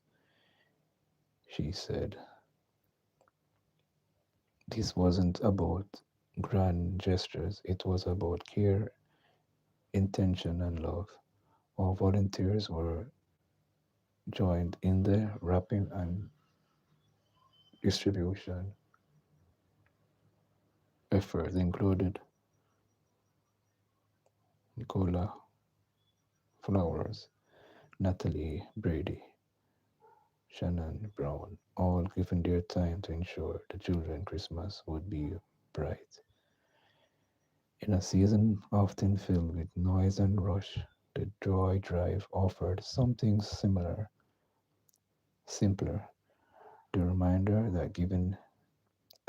S1: she said. This wasn't about grand gestures, it was about care, intention, and love. All volunteers were joined in the wrapping and distribution. Efforts included Nicola Flowers, Natalie Brady, Shannon Brown, all giving their time to ensure the children's Christmas would be bright. In a season often filled with noise and rush, the Joy Drive offered something similar, simpler, the reminder that giving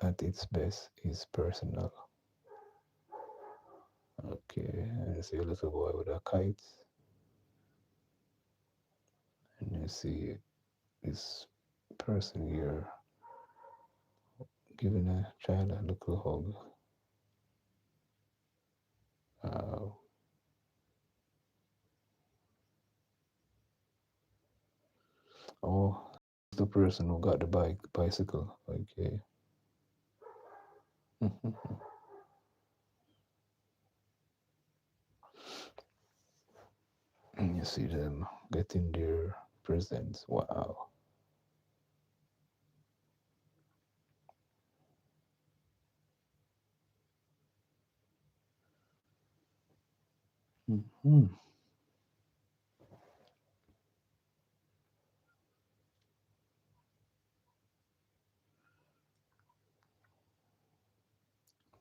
S1: at its best is personal. Okay, I see a little boy with a kite, and you see this person here giving a child a little hug. Uh, oh, the person who got the bicycle. Okay. And you see them getting their presents. Wow. Hmm.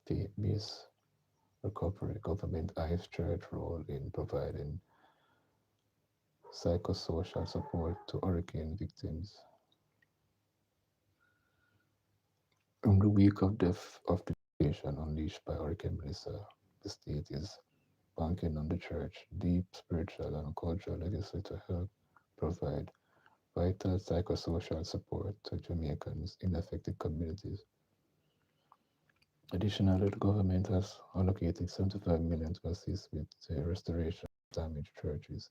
S1: Faith-based recovery government Ice Church role in providing psychosocial support to hurricane victims. In the week of death of the nation unleashed by Hurricane Melissa, the state is banking on the church deep spiritual and cultural legacy to help provide vital psychosocial support to Jamaicans in affected communities. Additionally, the government has allocated 75 million to assist with the restoration of damaged churches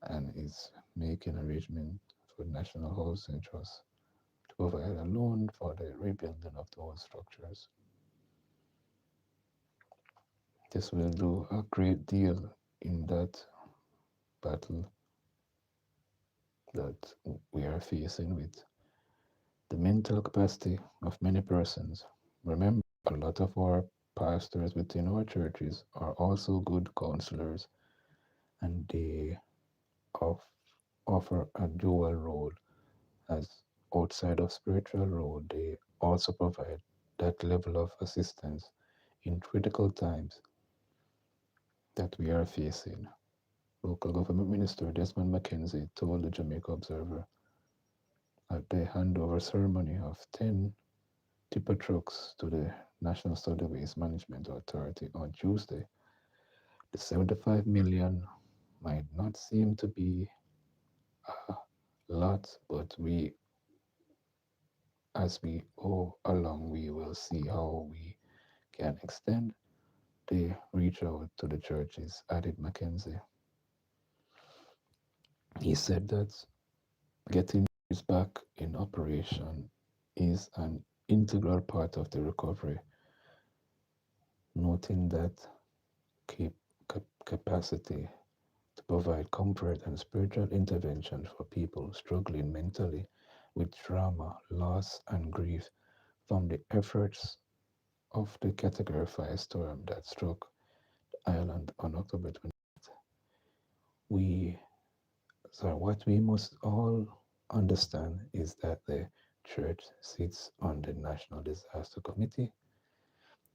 S1: and is making arrangements for the National Housing Trust to provide a loan for the rebuilding of those structures. This will do a great deal in that battle that we are facing with the mental capacity of many persons. Remember, a lot of our pastors within our churches are also good counselors, and they off- offer a dual role as outside of spiritual role. They also provide that level of assistance in critical times that we are facing. Local government minister Desmond Mackenzie told the Jamaica Observer at the handover ceremony of 10 tipper trucks to the National Solid Waste Management Authority on Tuesday, the 75 million might not seem to be a lot, but as we go along, we will see how we can extend the reach out to the churches, added Mackenzie. He said that getting churches back in operation is an integral part of the recovery, noting that capacity to provide comfort and spiritual intervention for people struggling mentally with trauma, loss, and grief from the efforts of the Category 5 storm that struck the island on October 20th. We, so what we must all understand is that the church sits on the National Disaster Committee,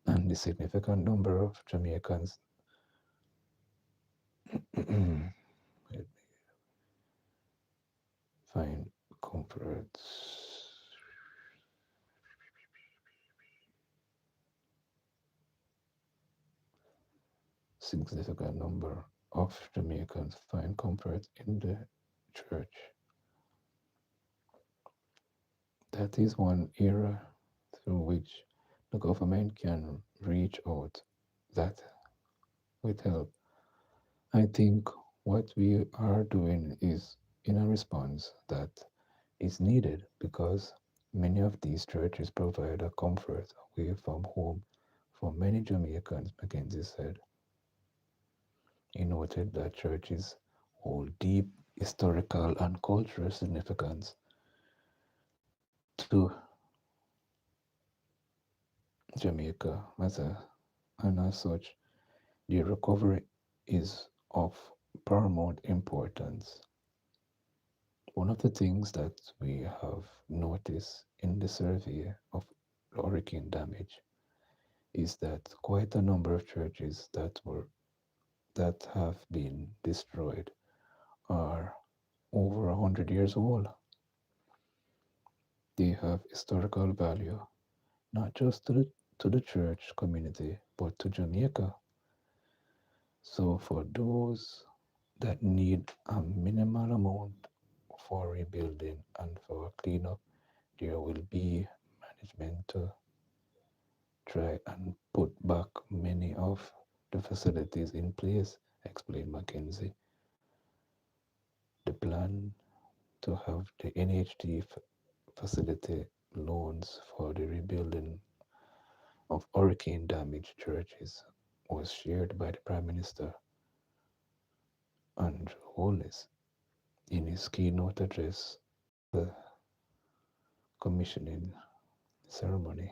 S1: and the significant number of Jamaicans find comfort. Significant number of Jamaicans find comfort in the church. That is one era through which the government can reach out that with help. I think What we are doing is in a response that is needed because many of these churches provide a comfort away from home for many Jamaicans, Mackenzie said. He noted that churches hold deep historical and cultural significance to Jamaica and as such, their recovery is of paramount importance. One of the things that we have noticed in the survey of hurricane damage is that quite a number of churches that have been destroyed are over 100 years old. They have historical value, not just to the church community, but to Jamaica. So for those that need a minimal amount for rebuilding and for cleanup, there will be management to try and put back many of the facilities in place, explained Mackenzie. The plan to have the NHT facility loans for the rebuilding of hurricane damaged churches was shared by the Prime Minister Andrew Holness in his keynote address at the commissioning ceremony.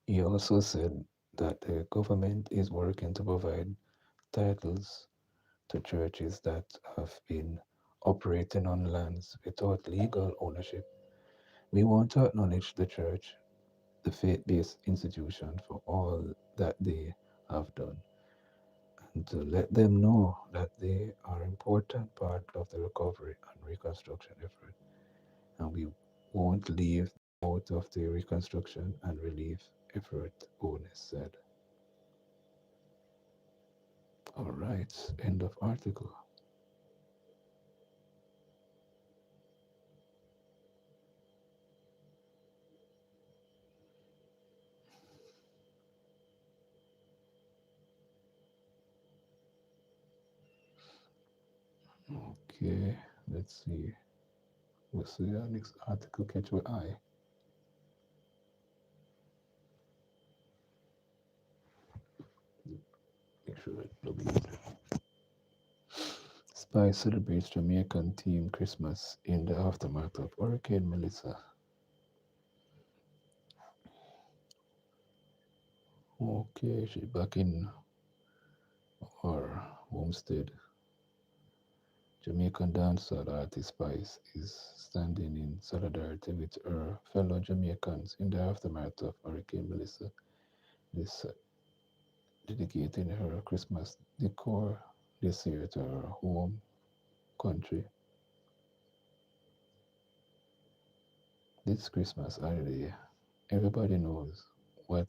S1: He also said that the government is working to provide titles to churches that have been operating on lands without legal ownership. We want to acknowledge the church, the faith based institution, for all that they have done and to let them know that they are an important part of the recovery and reconstruction effort. And we won't leave out of the reconstruction and relief effort, Onis said. All right, end of article. Okay, let's see. We'll see our next article catch your eye. Make sure it looks good. Spy celebrates Jamaican themed Christmas in the aftermath of Hurricane Melissa. Okay, she's back in our homestead. Jamaican dancehall artist Spice is standing in solidarity with her fellow Jamaicans in the aftermath of Hurricane Melissa, this dedicating her Christmas decor this year to her home country. This Christmas holiday, everybody knows what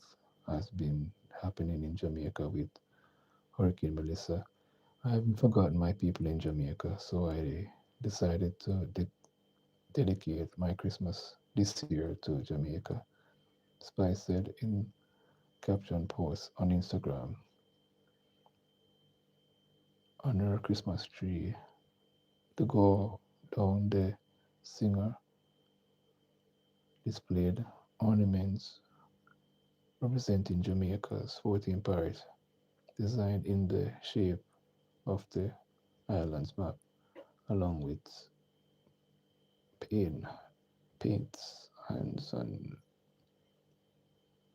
S1: has been happening in Jamaica with Hurricane Melissa. I haven't forgotten my people in Jamaica, so I decided to dedicate my Christmas this year to Jamaica. Spice said in caption post on Instagram. On her Christmas tree to go down, the singer displayed ornaments representing Jamaica's 14th parish, designed in the shape of the island's map, along with paint, paints, hands, and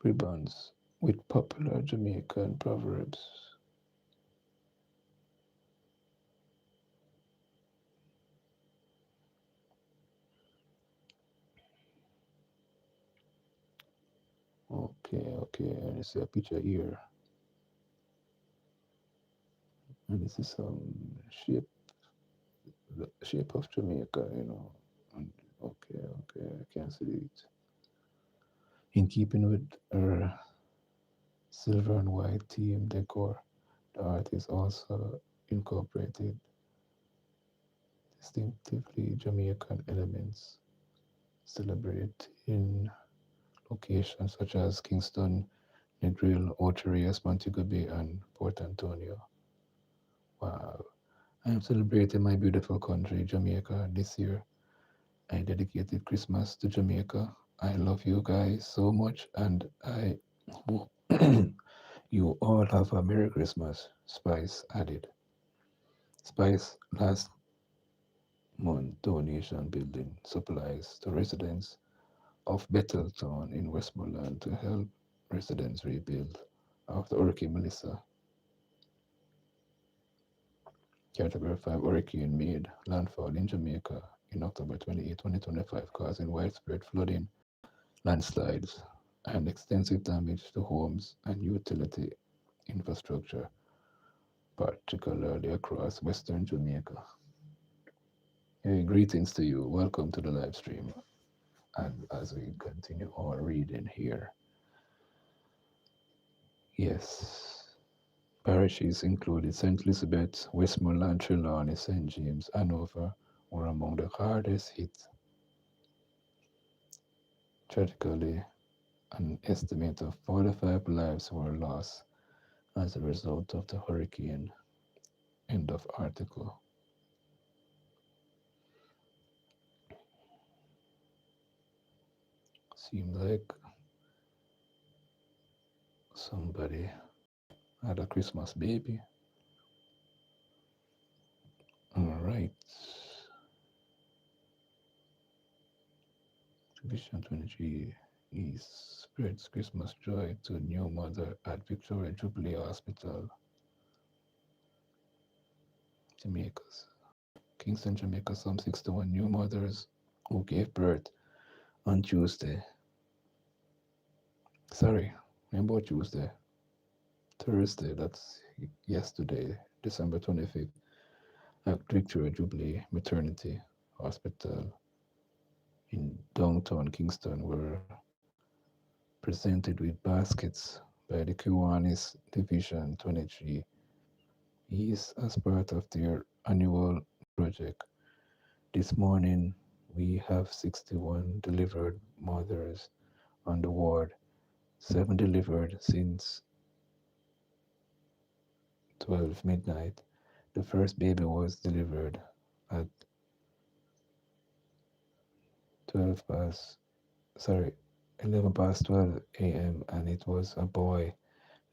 S1: ribbons with popular Jamaican proverbs. Okay, and you see a picture here, and this is some shape, the shape of Jamaica. And okay, I can see it. In keeping with her silver and white theme decor, the artist also incorporated distinctively Jamaican elements, celebrated in locations such as Kingston, Negril, Ocherias, Montego Bay, and Port Antonio. Wow. I am celebrating my beautiful country, Jamaica, this year. I dedicated Christmas to Jamaica. I love you guys so much, and I hope you all have a Merry Christmas. Spice added. Spice last month donation building supplies to residents of Betheltown in Westmoreland to help residents rebuild after Hurricane Melissa. Category 5 hurricane made landfall in Jamaica in October 28, 2025, causing widespread flooding, landslides, and extensive damage to homes and utility infrastructure, particularly across western Jamaica. Hey, greetings to you. Welcome to the live stream. And as we continue our reading here, yes, parishes included St. Elizabeth, Westmoreland, Trelawney, St. James, Hanover were among the hardest hit. Tragically, an estimate of 45 lives were lost as a result of the hurricane. End of article. Seems like somebody had a Christmas baby. All right. Vision 23 is spreads Christmas joy to new mother at Victoria Jubilee Hospital, Jamaica. Kingston, Jamaica, some 61 new mothers who gave birth on Tuesday. Sorry, about Tuesday. Thursday, that's yesterday, December 25th, at Victoria Jubilee Maternity Hospital in downtown Kingston were presented with baskets by the Kiwanis Division 23 is as part of their annual project. This morning, we have 61 delivered mothers on the ward, 7 delivered since 12 midnight. The first baby was delivered at 12 past, sorry, 11 past 12 a.m. and it was a boy.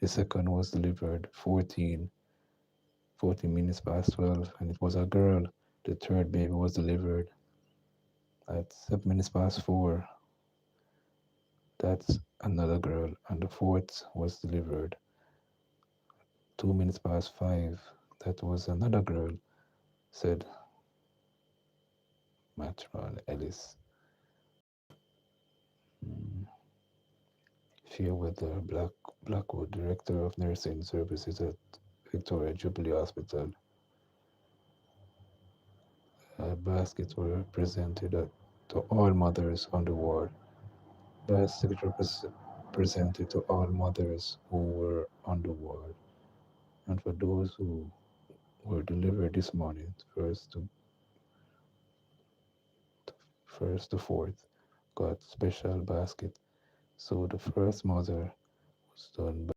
S1: The second was delivered 14 minutes past 12 and it was a girl. The third baby was delivered at 7 minutes past 4. That's another girl. And the fourth was delivered 2 minutes past 5. That was another girl, said Matron Ellis. Mm. Fairweather Blackwood, Director of Nursing Services at Victoria Jubilee Hospital. Baskets were presented to all mothers on the ward. Baskets were presented to all mothers who were on the ward. And for those who were delivered this morning, first to fourth, got special basket. So the first mother was done, but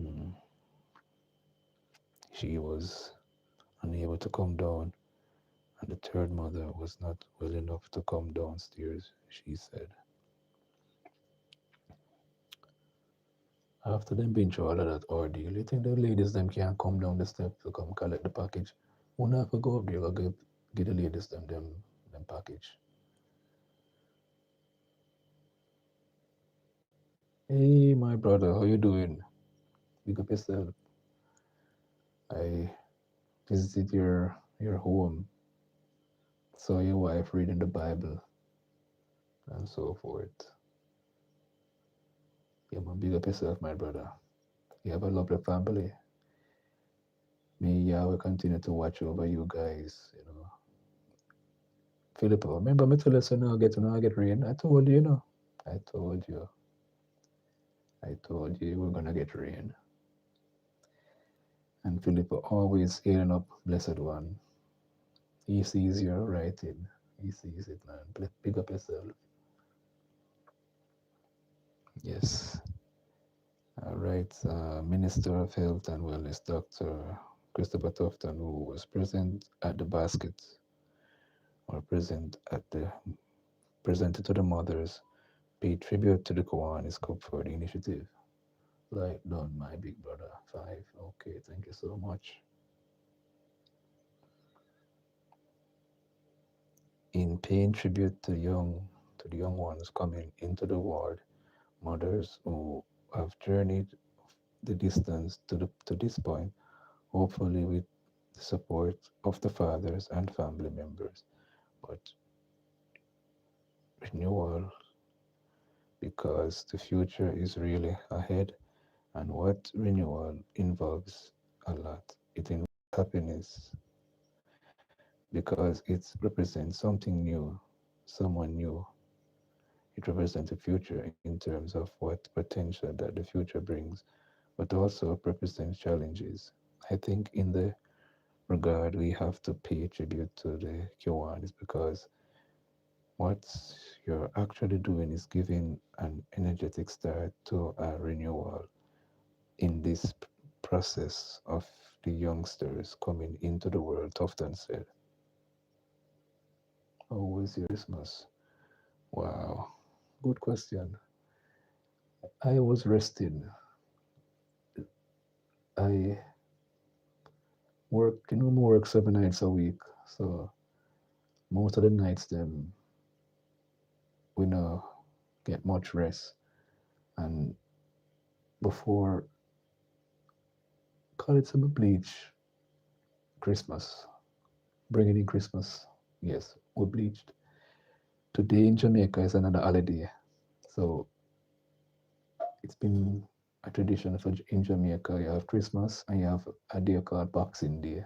S1: mm, she was unable to come down, and the third mother was not well enough to come downstairs, she said. After them being through all of that ordeal, you think the ladies them can't come down the steps to come collect the package? Who have to go up there and get the ladies them package? Hey my brother, how you doing? Big up yourself. I visited your home, saw your wife reading the Bible and so forth. Yeah, man, big up yourself, my brother. You have a lovely family. May Yahweh continue to watch over you guys, you know. Philippa, remember me to listen now I get rain. I told you, you know. I told you. I told you we're gonna get rain. And Philippa always healing up blessed one. He sees your writing. He sees it, man. Big up yourself. Yes. All right. Minister of Health and Wellness, Dr. Christopher Tufton, who was present at the basket or present at the presented to the mothers, paid tribute to the Kiwanis Cup for the initiative. Like done, my big brother. Five. Okay, thank you so much. In paying tribute to the young ones coming into the world, mothers who have journeyed the distance to this point, hopefully with the support of the fathers and family members. But renewal, because the future is really ahead, and what renewal involves a lot. It involves happiness because it represents something new, someone new. It represents the future in terms of what potential that the future brings, but also represents challenges. I think in the regard we have to pay tribute to the Kiwanis because what you're actually doing is giving an energetic start to a renewal in this process of the youngsters coming into the world. Tufton said, "How was your Christmas?" Wow, good question. I was resting. I work, work 7 nights a week. So most of the nights, them we no get much rest. And before, call it some bleach Christmas, bringing in Christmas. Yes, we bleached. Today in Jamaica is another holiday. So it's been a tradition for in Jamaica. You have Christmas and you have a day called Boxing Day.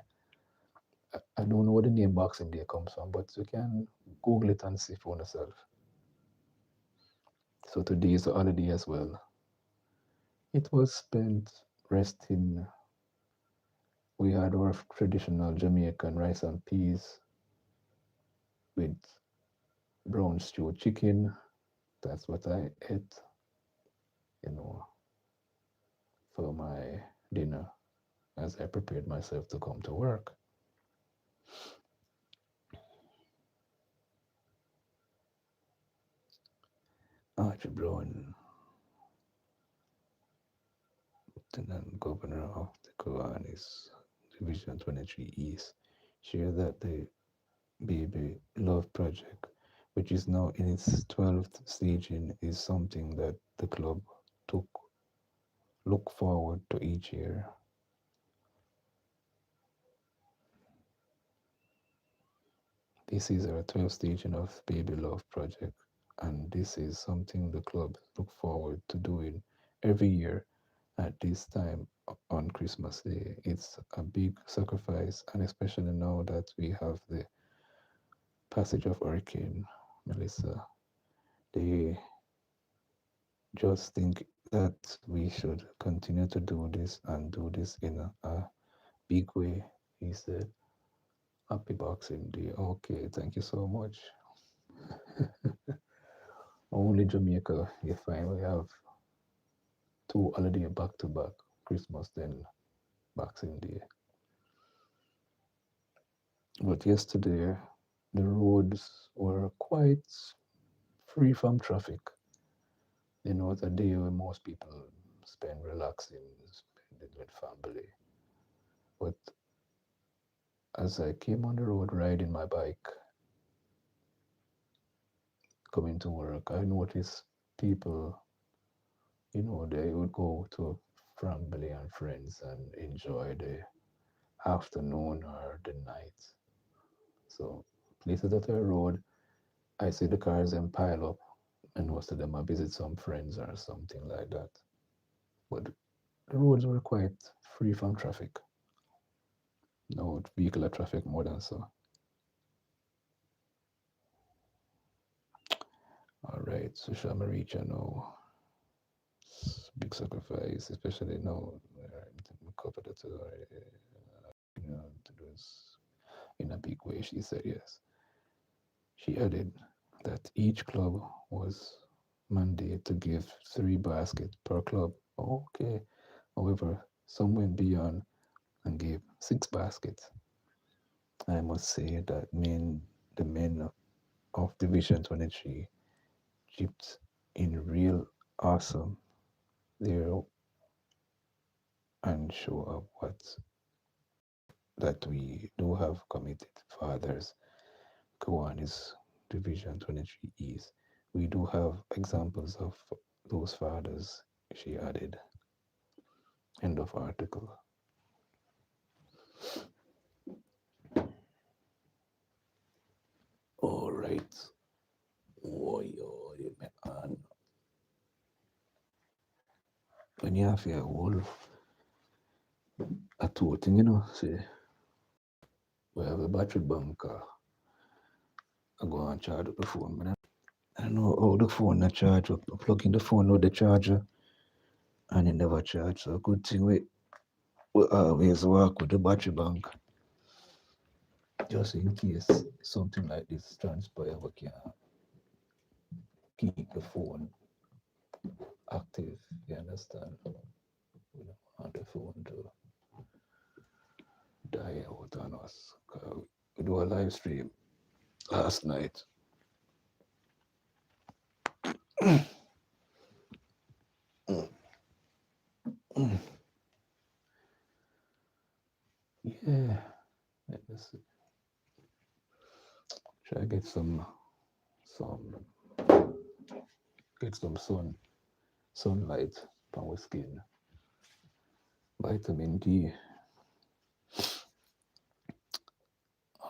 S1: I don't know where the name Boxing Day comes from, but you can Google it and see for yourself. So today is a holiday as well. It was spent resting. We had our traditional Jamaican rice and peas with brown stew chicken. That's what I ate, you know, for my dinner as I prepared myself to come to work. Archie Brown, Lieutenant Governor of the Kiwanis Division 23 East, shared that the Baby Love Project, which is now in its 12th staging, is something that the club took look forward to each year. This is our 12th staging of Baby Love Project, and this is something the club look forward to doing every year at this time on Christmas Day. It's a big sacrifice, and especially now that we have the passage of Hurricane Melissa, they just think that we should continue to do this and do this in a big way. He said, Happy Boxing Day. Okay, thank you so much. Only Jamaica, you find we have two holiday back to back, Christmas then Boxing Day. But yesterday, the roads were quite free from traffic. You know, it's a day where most people spend relaxing, spending with family. But as I came on the road riding my bike, coming to work, I noticed people, they would go to family and friends and enjoy the afternoon or the night. So places that I rode, I see the cars and pile up, and most of them I visit some friends or something like that. But the roads were quite free from traffic. No vehicular traffic more than so. All right, social media now. Big sacrifice, especially now. Cover that, to do this in a big way. She said yes. She added that each club was mandate to give 3 baskets per club. Okay. However, some went beyond and gave 6 baskets. I must say that the men of Division 23 chipped in real awesome there and show up what that we do have committed fathers. Kawan is Division 23 East. We do have examples of those fathers, she added. End of article. All right. Oh, man. When you have your whole a two thing, say we have a battery bank. I go and charge up the phone. Man. I don't know how the phone not charge up. Plug in the phone with the charger and it never charge. So good thing we always work with the battery bank just in case something like this transpire. We can keep the phone active. You understand? We don't want the phone to die out on us. We do a live stream last night. Yeah, let's try get some get some sunlight on our skin. Vitamin D.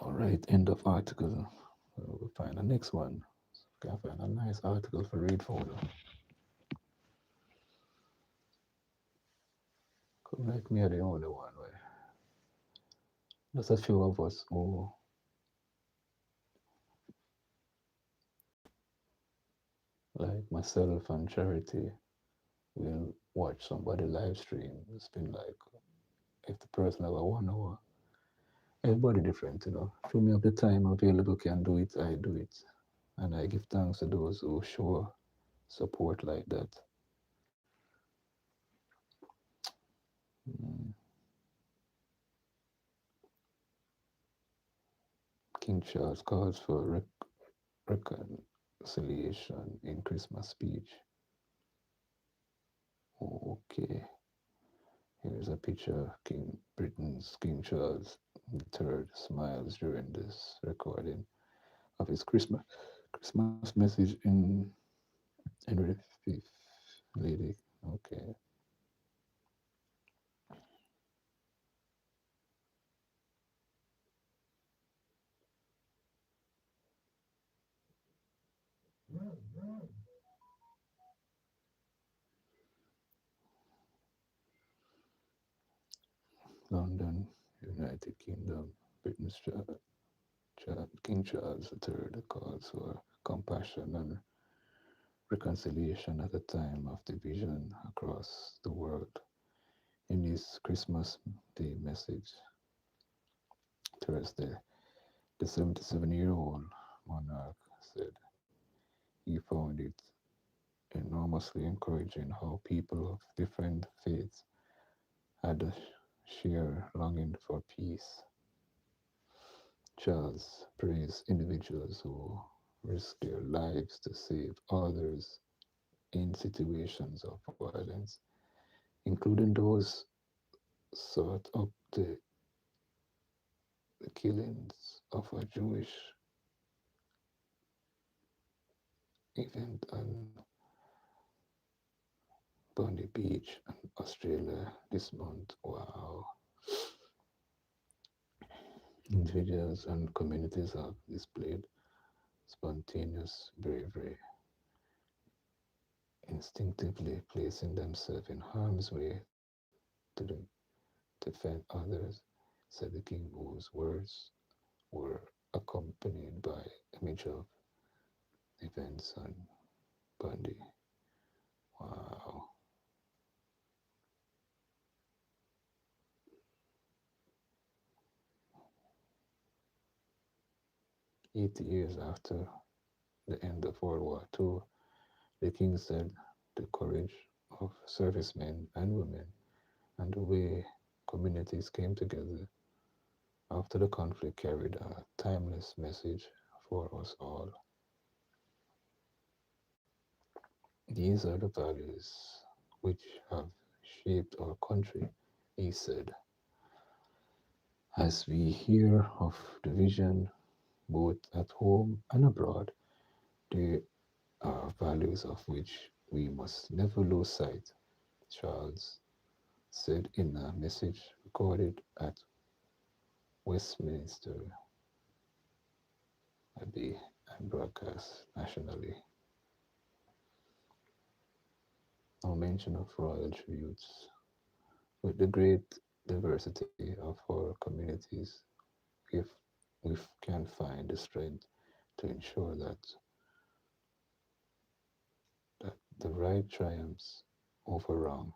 S1: All right, end of article. We'll find the next one. Can find a nice article for read for you. Could make me the only one way. There's a few of us who like myself and Charity will watch somebody live stream. It's been like if the person have a 1 hour. Everybody different, If me have the time available can do it, I do it. And I give thanks to those who show support like that. Mm. King Charles calls for reconciliation in Christmas speech. Okay, here's a picture of Britain's King Charles III smiles during this recording of his Christmas message in Henry V. Lady. Okay. London, United Kingdom, Britain's King Charles III calls for compassion and reconciliation at a time of division across the world. In his Christmas Day message Thursday, the 77-year-old monarch said he found it enormously encouraging how people of different faiths had a sheer longing for peace. Charles praised individuals who risk their lives to save others in situations of violence, including those sought up the killings of a Jewish event on Bondi Beach in Australia this month. Wow. Individuals and communities have displayed spontaneous bravery, instinctively placing themselves in harm's way to defend others, said the king, whose words were accompanied by image of events on Bundy. Wow. 80 years after the end of World War II, The king said the courage of servicemen and women and the way communities came together after the conflict carried a timeless message for us all. These are the values which have shaped our country, he said. As we hear of division both at home and abroad, there are values of which we must never lose sight, Charles said in a message recorded at Westminster Abbey and broadcast nationally. No mention of royal tributes. With the great diversity of our communities, if we can find the strength to ensure that the right triumphs over wrong.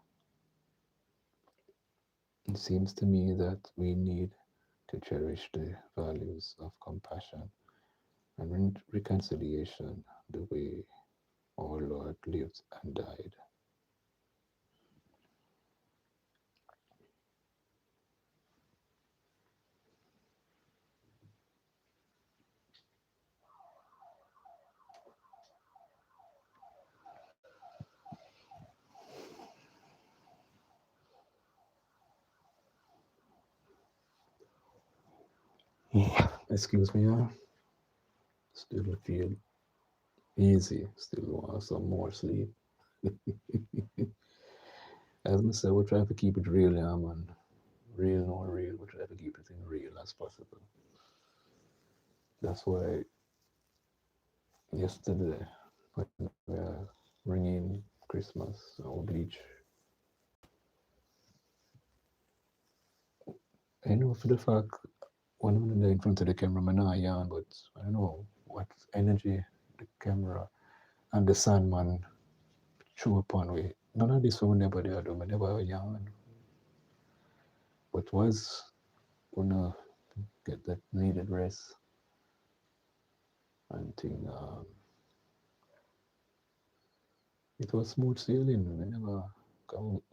S1: It seems to me that we need to cherish the values of compassion and reconciliation the way our Lord lived and died. Excuse me, still feel easy, still want some more sleep. As I said, we'll try to keep it real, yeah, man. Real, no real, we'll try to keep it in real as possible. That's why yesterday, when we are ringing Christmas or Bleach, I know for the fact when I'm in front of the camera, I'm not yarn, but I don't know what energy the camera and the sun man show upon we. None of this one never did, I never yarn. But was gonna get that needed rest and think it was smooth sailing. I never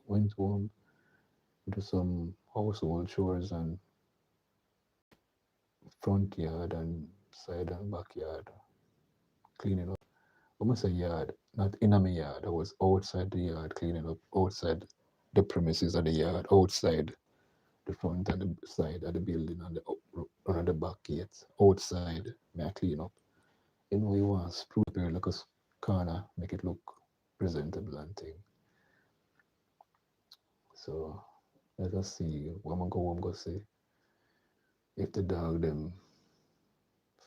S1: went home, do some household chores and front yard and side and backyard cleaning up. Almost a yard, not in my yard. I was outside the yard cleaning up, outside the premises of the yard, outside the front and the side of the building and the back gate, outside. May I clean up. You know, you want to spruce there like a corner, make it look presentable and thing. So let us see when I go home, go see if the dog them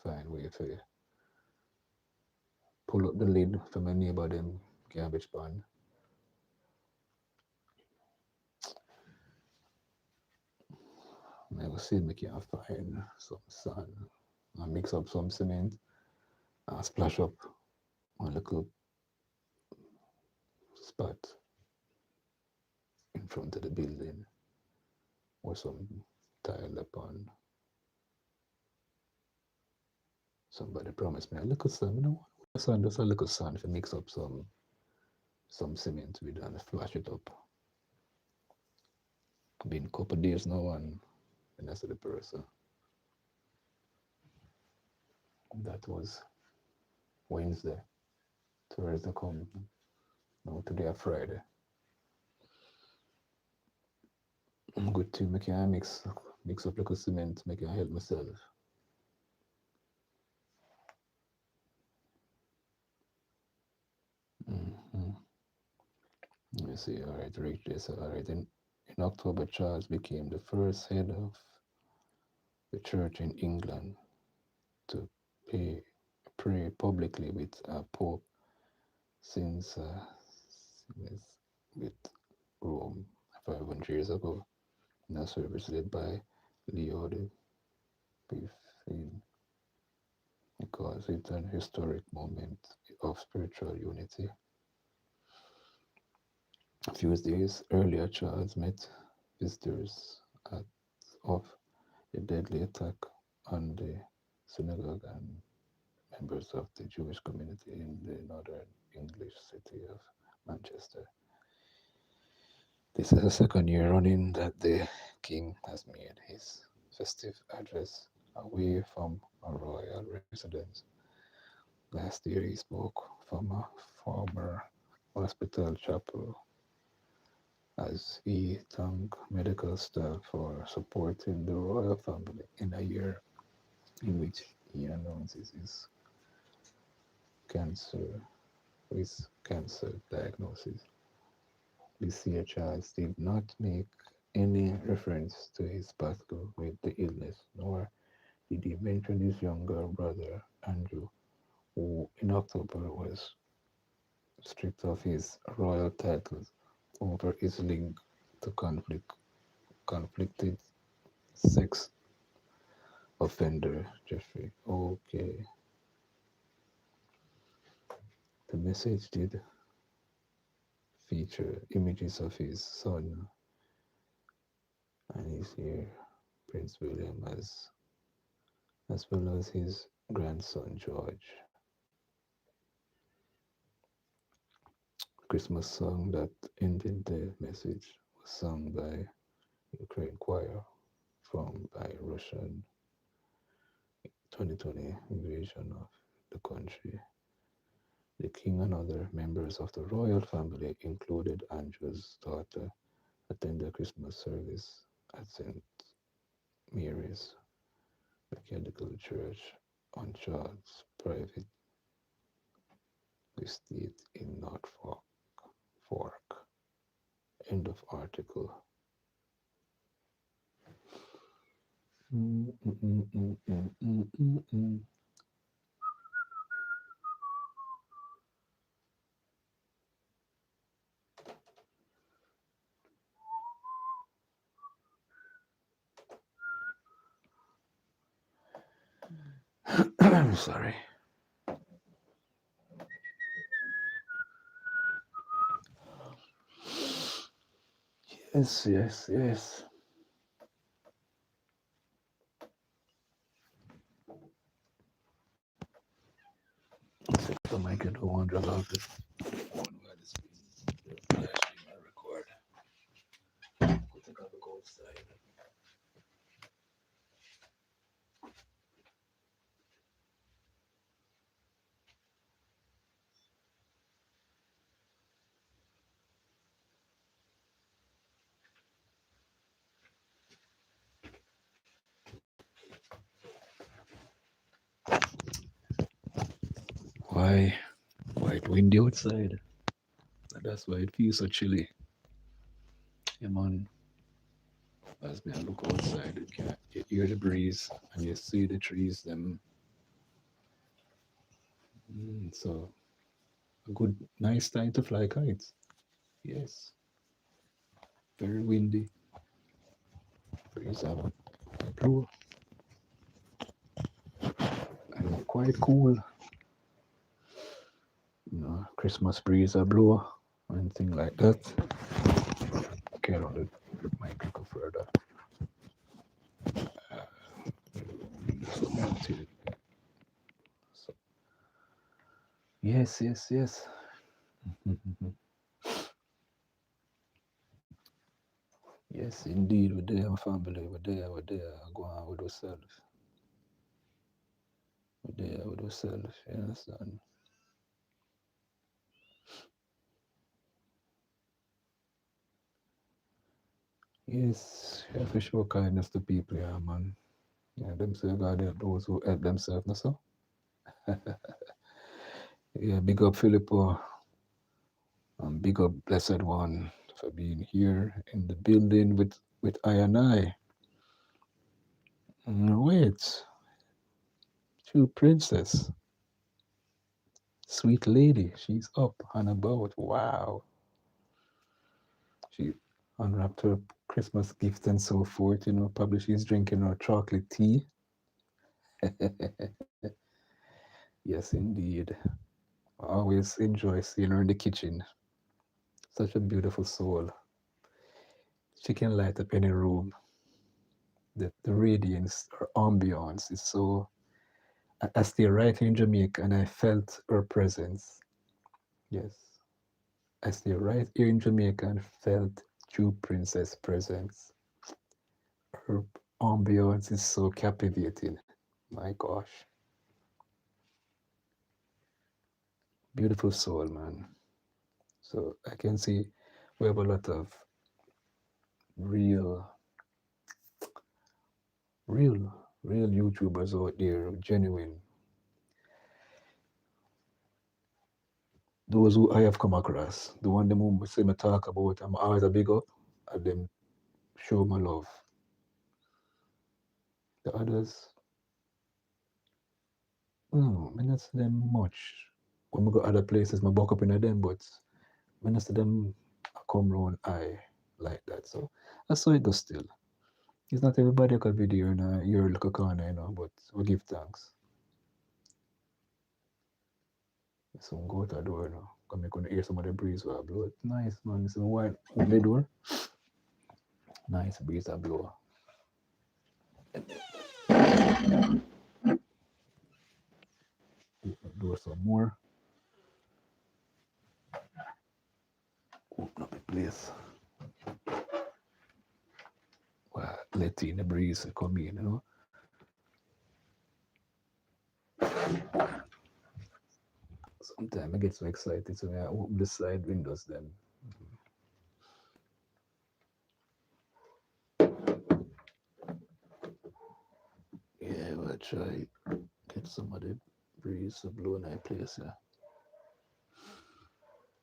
S1: find way to pull up the lid for my neighbor them garbage pan. I will see if I can find some sand and mix up some cement and splash up a little spot in front of the building or some tile upon. Somebody promised me a little sand. You know, sand, just a little sand to mix up some cement with and flash it up. Been a couple of days now and I said the person. That was Wednesday. Thursday come. Now today Friday. Good to make I mix up little cement, make I help myself. Mm-hmm. Let me see. All right, read this. All right, in October, Charles became the first head of the church in England to pay, pray publicly with a pope since with Rome 500 years ago. In a service led by Leo the 15th, because it's an historic moment of spiritual unity. A few days earlier, Charles met visitors at, of the deadly attack on the synagogue and members of the Jewish community in the northern English city of Manchester. This is the second year running that the king has made his festive address away from a royal residence. Last year he spoke from a former hospital chapel as he thanked medical staff for supporting the royal family in a year in which he announces cancer cancer diagnosis. This year Charles did not make any reference to his battle with the illness, nor did he mention his younger brother Andrew, who in October was stripped of his royal titles over his link to conflicted sex offender Jeffrey. Okay, the message did feature images of his son and his heir, Prince William, as well as his grandson George. Christmas song that ended the message was sung by Ukraine choir from by Russian 2020 invasion of the country. The king and other members of the royal family, included Andrew's daughter, attended Christmas service at St. Mary's Cathedral Church on Charles' private estate in Norfolk. Fork. End of article. Mm, mm, mm, mm, mm, mm, mm, mm. I'm sorry. Yes, yes, yes. So I can go on drag out this one where this flash my record. I think I'll go outside. Why? Why it windy outside? That's why it feels so chilly. Yeah, man. As me I look outside, you hear the breeze and you see the trees. Them. So a good, nice time to fly kites. Yes. Very windy. Breeze are blue and quite cool. Christmas breeze are blow and thing like that. Okay, I'll let my go further. So, yes, yes, yes. Yes, indeed, we're there, family, we're there, go on with ourselves. We're there with ourselves, you understand? Yes, you have to show kindness to people, yeah, man. Yeah, themselves God help those who help themselves, no so? Yeah, big up Filippo, and big up Blessed One for being here in the building with I and I. Wait, true princess, sweet lady, she's up and about. Wow. She unwrapped her Christmas gift and so forth. Probably she's drinking her chocolate tea. Yes, indeed. I always enjoy seeing her in the kitchen. Such a beautiful soul. She can light up any room. The radiance, her ambiance is so. I stay right here in Jamaica and I felt her presence. Yes. I stay right here in Jamaica and felt true princess presence. Her ambiance is so captivating. My gosh. Beautiful soul, man. So I can see we have a lot of real, real, real YouTubers out there, genuine. Those who I have come across, the one them who say me talk about, I'm always a big up, and them show my love. The others, no, I not see them much. When we go other places, I buck up in them, but I not see them come round I like that. So that's how it goes still. It's not everybody who could be there in your little corner, but we give thanks. So go to the door, Come make gonna hear some of the breeze will blow. It nice, man. It's a wide open door. Nice breeze that blow. Open the door some more. Open up the place. Well, let in the breeze come in. Sometimes I get so excited, so I open the side windows then. Yeah, we'll try get some of the breeze to blow in that place, yeah.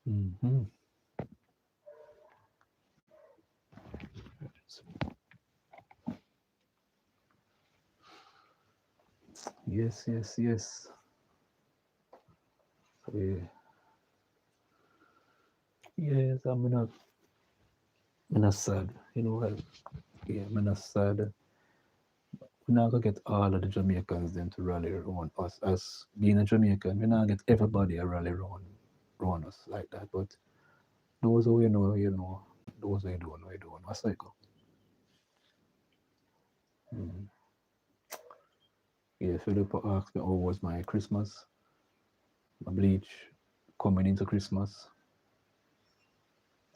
S1: Mm-hmm. Yes, yes, yes. So, yeah. Yes, I'm not sad. Well, yeah, I'm not sad. We're not gonna get all of the Jamaicans then to rally around us. As being a Jamaican, we're not get everybody to rally around us like that. But those who you know. Those who you don't know, you don't know. That's like, mm. Yeah, Philip asked me how was my Christmas, my bleach coming into Christmas.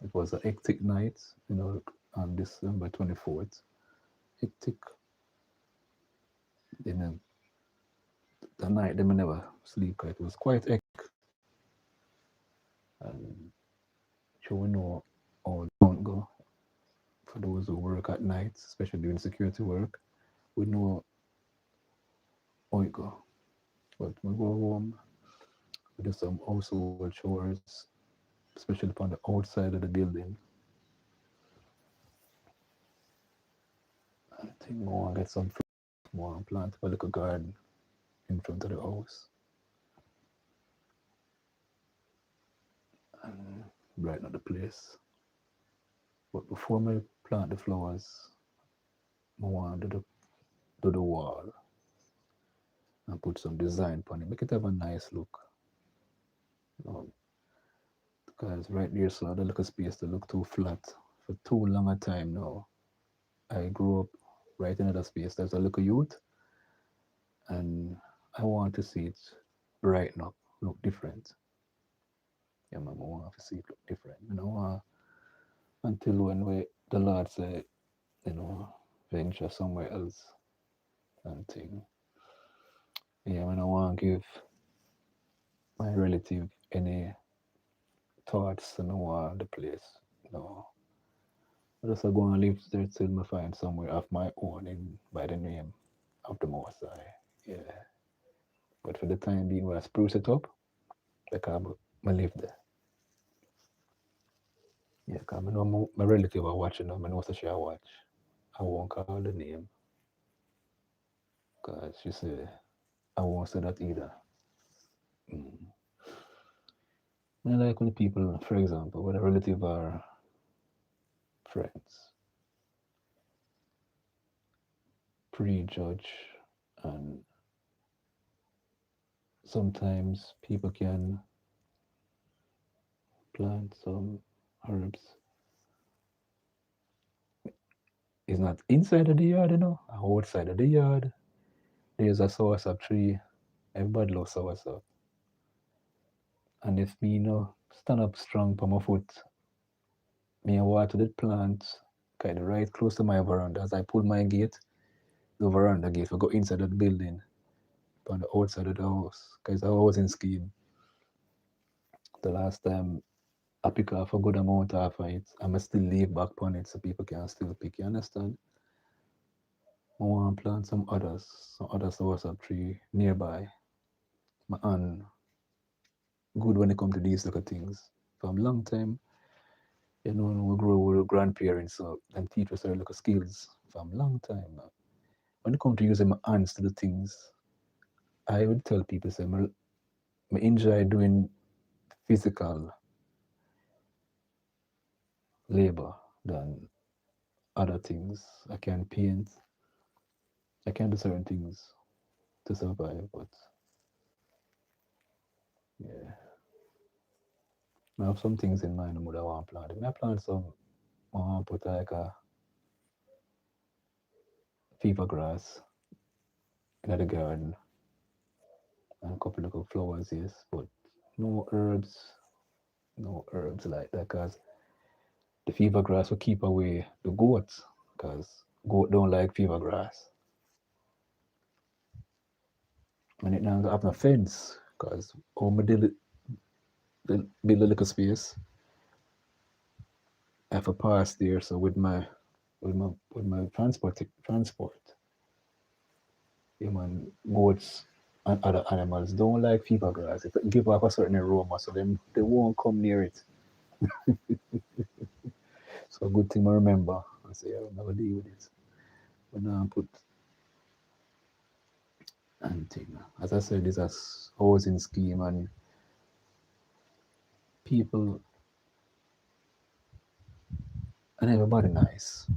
S1: It was a hectic night, on December 24th. Hectic. Then the night, they never sleep. It was quite hectic. And sure we know how it don't go for those who work at night, especially doing security work. We know how it go. But we go home, we do some household chores, especially on the outside of the building. I think we want to get some fruit, we want to plant a little garden in front of the house and brighten up the place. But before I plant the flowers, I want to do the wall and put some design on it. Make it have a nice look. You know, because right there, so the little space to look too flat for too long a time now. I grew up right in that space. There's a little youth, and I want to see it brighten up, look different. Yeah, man, I want to see it look different. Until when the Lord say, venture somewhere else and thing. Yeah, man, I want to give my relative any thoughts and the place. I just go and live there till I find somewhere of my own by the name of the Most High. Yeah. But for the time being, I spruce it up because I live there. Yeah, because I know my relative are watching them. I know she watch. I won't call the name because she said I won't say that either. Mm. I like when people, for example, when a relative are friends, prejudge, and sometimes people can plant some herbs. It's not inside of the yard, outside of the yard. There's a soursop tree. Everybody loves soursop. And if me, stand up strong for my foot. Me and water the plant kind of right close to my veranda. As I pull my gate, the veranda gate will go inside of the building on the outside of the house. Because I was in scheme. The last time I pick off a good amount of it, I'ma still leave back on it so people can still pick. You understand? I want to plant some other source of tree nearby. My aunt good when it come to these little things. From long time, you know, when we grow with grandparents, so them teach us our little skills from long time. When it come to using my hands to do things, I would tell people say, I enjoy doing physical labor than other things. I can paint, I can do certain things to survive, but yeah. I have some things in mind what I want to plant. I plant some, I want to put like a fever grass in the garden and a couple of flowers, yes, but no herbs, no herbs like that, because the fever grass will keep away the goats, because goat don't like fever grass. And it now have no fence, because home build a little space, I have a pass there, so with my transport, yeah man, goats and other animals don't like fever grass. It give off a certain aroma, so they won't come near it. So a good thing I remember. I say I'll never deal with it. But now I put anything. As I said, it's a housing scheme and people and everybody nice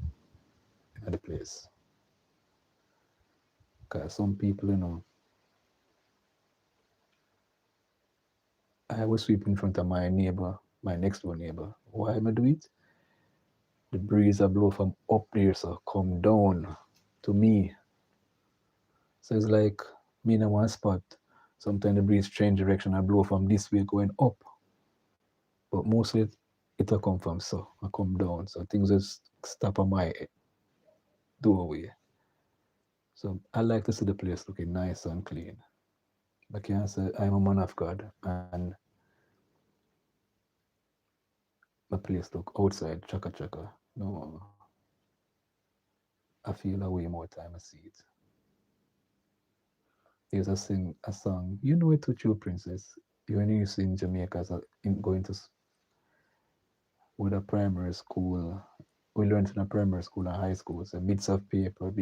S1: at the place. Cause some people, I was sweep in front of my neighbor, my next door neighbor. Why am I do it? The breeze I blow from up there, so come down to me. So it's like me in one spot. Sometimes the breeze change direction. I blow from this way going up, but mostly it'll come from so I come down. So things just stop on my doorway. So I like to see the place looking nice and clean. I can't say I'm a man of God and my place look outside chaka chaka. No, I feel a way more time I see it. There's a song, you know it to True Princess. When you sing Jamaica as going to with a primary school, we learned in a primary school and high school. So bits of paper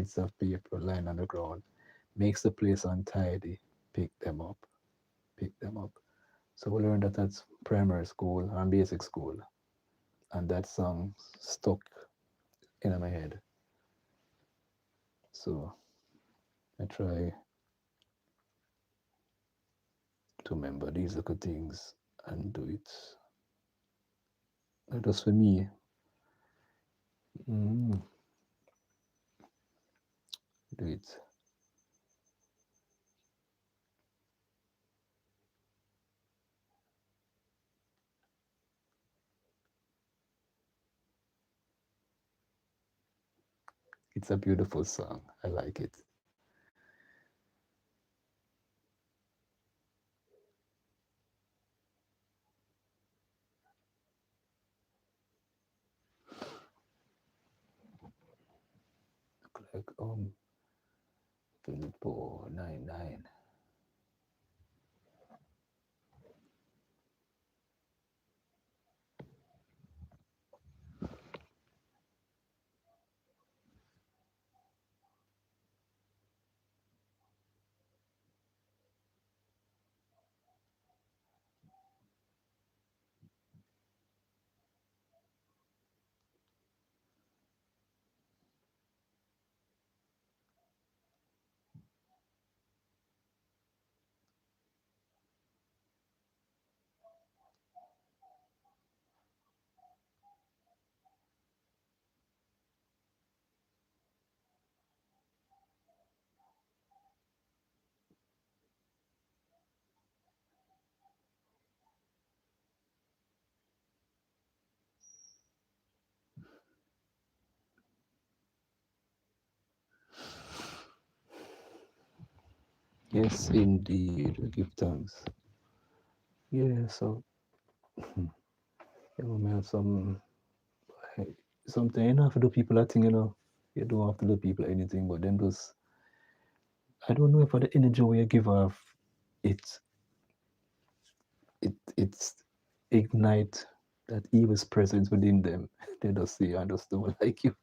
S1: lying on the ground makes the place untidy. Pick them up, pick them up. So we learned that that's primary school and basic school, and that song stuck in my head. So I try to remember these little things and do it. Not just for me. Mm, do it. It's a beautiful song. I like it. Like Filippo 99. Yes, indeed. We give thanks. Yeah, so you know, man, something you don't have to do people a thing, you know. You don't have to do people anything, but then those I don't know if for the energy where you give off, it it's ignite that evil's presence within them. They just say I just don't like you.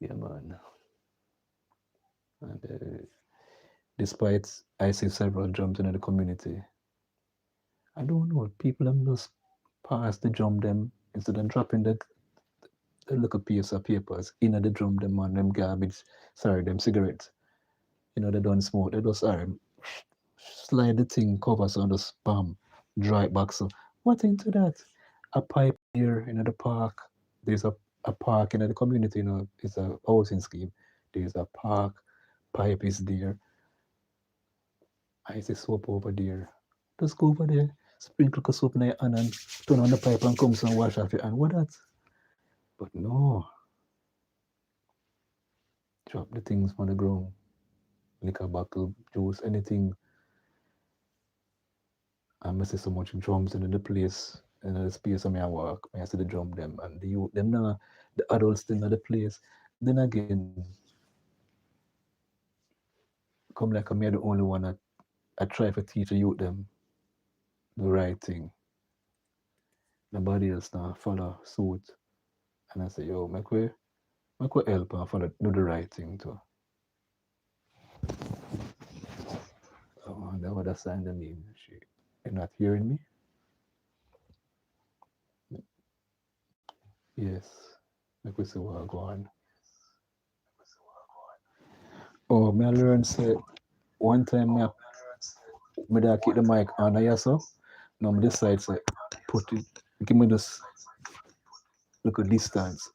S1: Yeah, man. And despite I see several jumps in the community, I don't know. People them just pass the drum them instead of dropping the little piece of papers in the drum them on them garbage. Sorry, them cigarettes. You know they don't smoke. They just sorry slide the thing covers on the spam, dry it back. So what into that? A pipe here in the park. There's a park in the community. You know, it's a housing scheme. There's a park. Pipe is there. I see soap over there. Just go over there, sprinkle the soap in your hand and turn on the pipe and come and wash off your hand. What that? But no, drop the things on the ground. Liquor bottle, juice, anything. I must see so much drums in the place, in the space of me I walk. I see the drum them and the youth them now, the adults still in the place. Then again, come like I'm the only one that I try to teach the youth them the right thing. Nobody else now follow suit. And I say, yo, make we help and follow do the right thing too. Oh, that what I signed the name. She, you're not hearing me? Yes. Make we see what go on. Oh, me I learn say one time me da keep the mic on here so. Now me decide say put it give me this look at distance.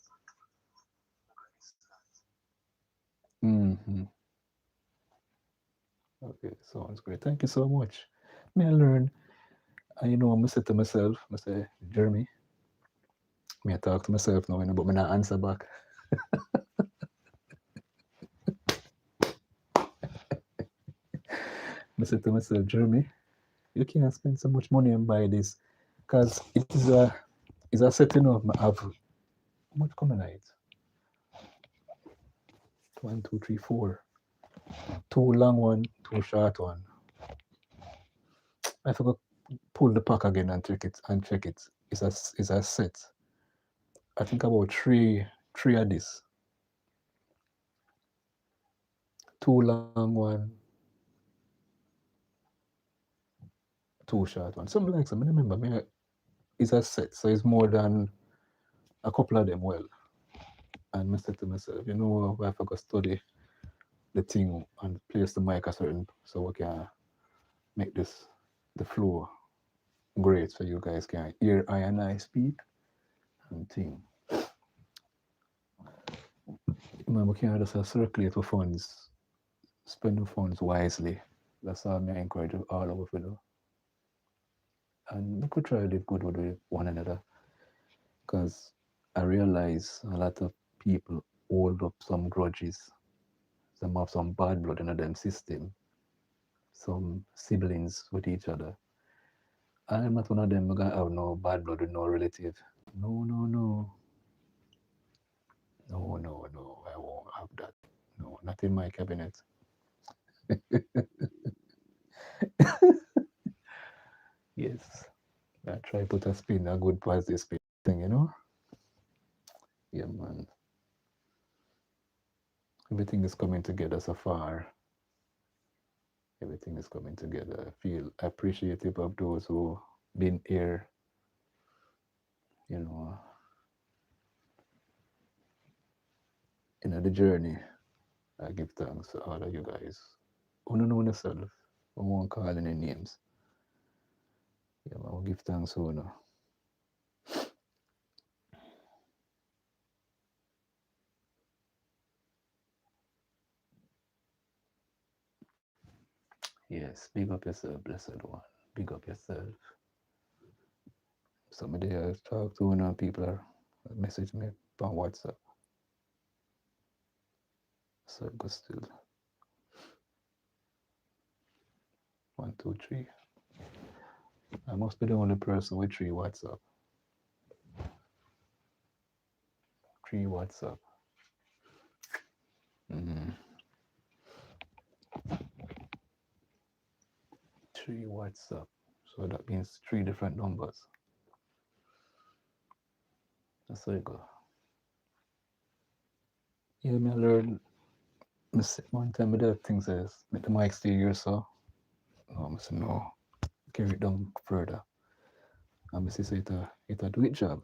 S1: Mm-hmm. Okay, sounds great. Thank you so much. Me I learn and you know I'm say to myself, I say, Jeremy, me I talk to myself now, you know, but me not answer back. I say to myself, Jeremy, you can't spend so much money and buy this because it is a setting of my have how much coming out? One, two, three, four. Two long one, two short one. I forgot pull the pack again and check it and check it. It's a set. I think about three of this. Two long one, two short one. Something like something. I remember me it's a set, so it's more than a couple of them well. And I said to myself, you know what, I forgot study the thing and place the mic a certain so we can make this the flow great so you guys can hear I and I speak and thing. Man, we can't just circulate the funds, spend the funds wisely. That's all I encourage all of us to do. And we could try to live good with one another because I realize a lot of people hold up some grudges. Some have some bad blood in them system, some siblings with each other. I'm not one of them gonna have no bad blood with no relative. No, no, no. No, no, no. I won't have that. No, not in my cabinet. Yes. I try put a spin, a good positive spin thing, you know? Yeah, man. Everything is coming together so far. Everything is coming together. I feel appreciative of those who been here, you know, the journey. I give thanks to all of you guys. Who don't know yourself. I won't call any names. Yeah, man, we give thanks to you. Yes, big up yourself, blessed one. Big up yourself. Somebody else talk to people are message me on WhatsApp. So good still. 1, 2, 3. I must be the only person with 3 WhatsApp. 3 WhatsApp. Mm. 3 WhatsApp. So that means 3 different numbers. That's how it go. Yeah, me learn. One time I did things is make the mic stay here, so I say no, carry it down further. And I say it a do it job.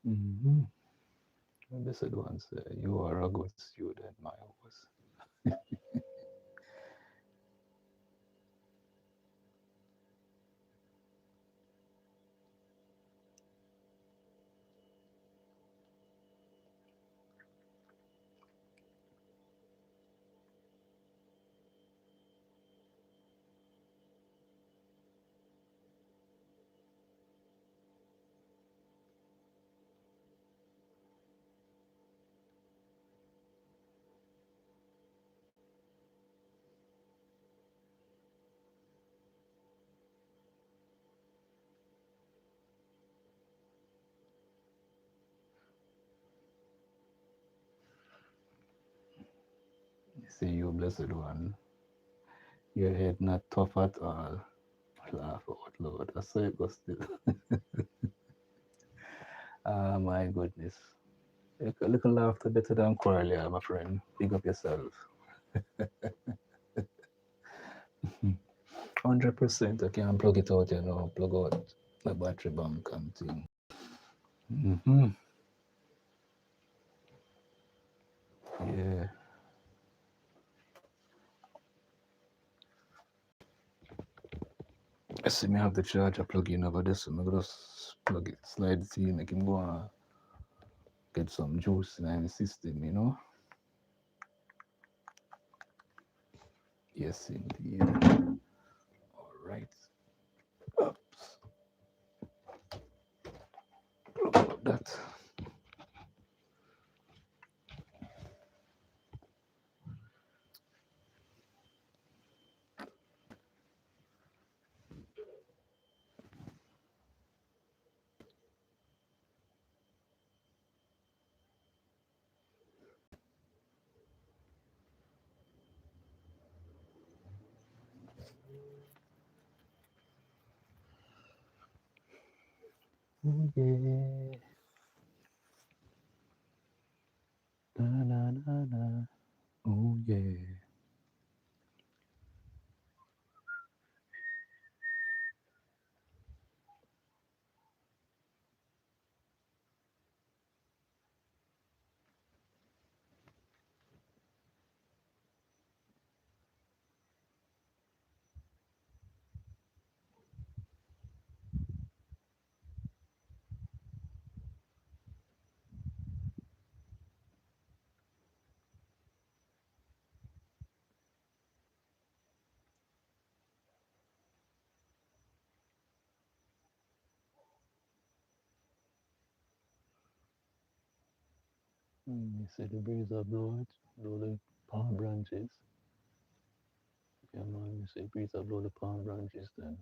S1: Mm-hmm. And this is the one say you are a good student, my horse. You see, you blessed one. Your head not tough at all. Laugh out loud. I saw it go still. Ah, my goodness. A little laughter better than quarrel, yeah, my friend. Big up yourself. 100%. I can plug it out, plug out the battery bank and thing. Mm-hmm. Yeah. I see me have the charger plug in over this, so I'm gonna just plug it, slide it in, make him go and get some juice in the system. Yes, indeed. All right. Oops. Plug out that. Oh yeah. Na na na na. Oh yeah. You see the breeze of blow it, blow the palm branches. Yeah, man, you see the breeze of blow the palm branches then.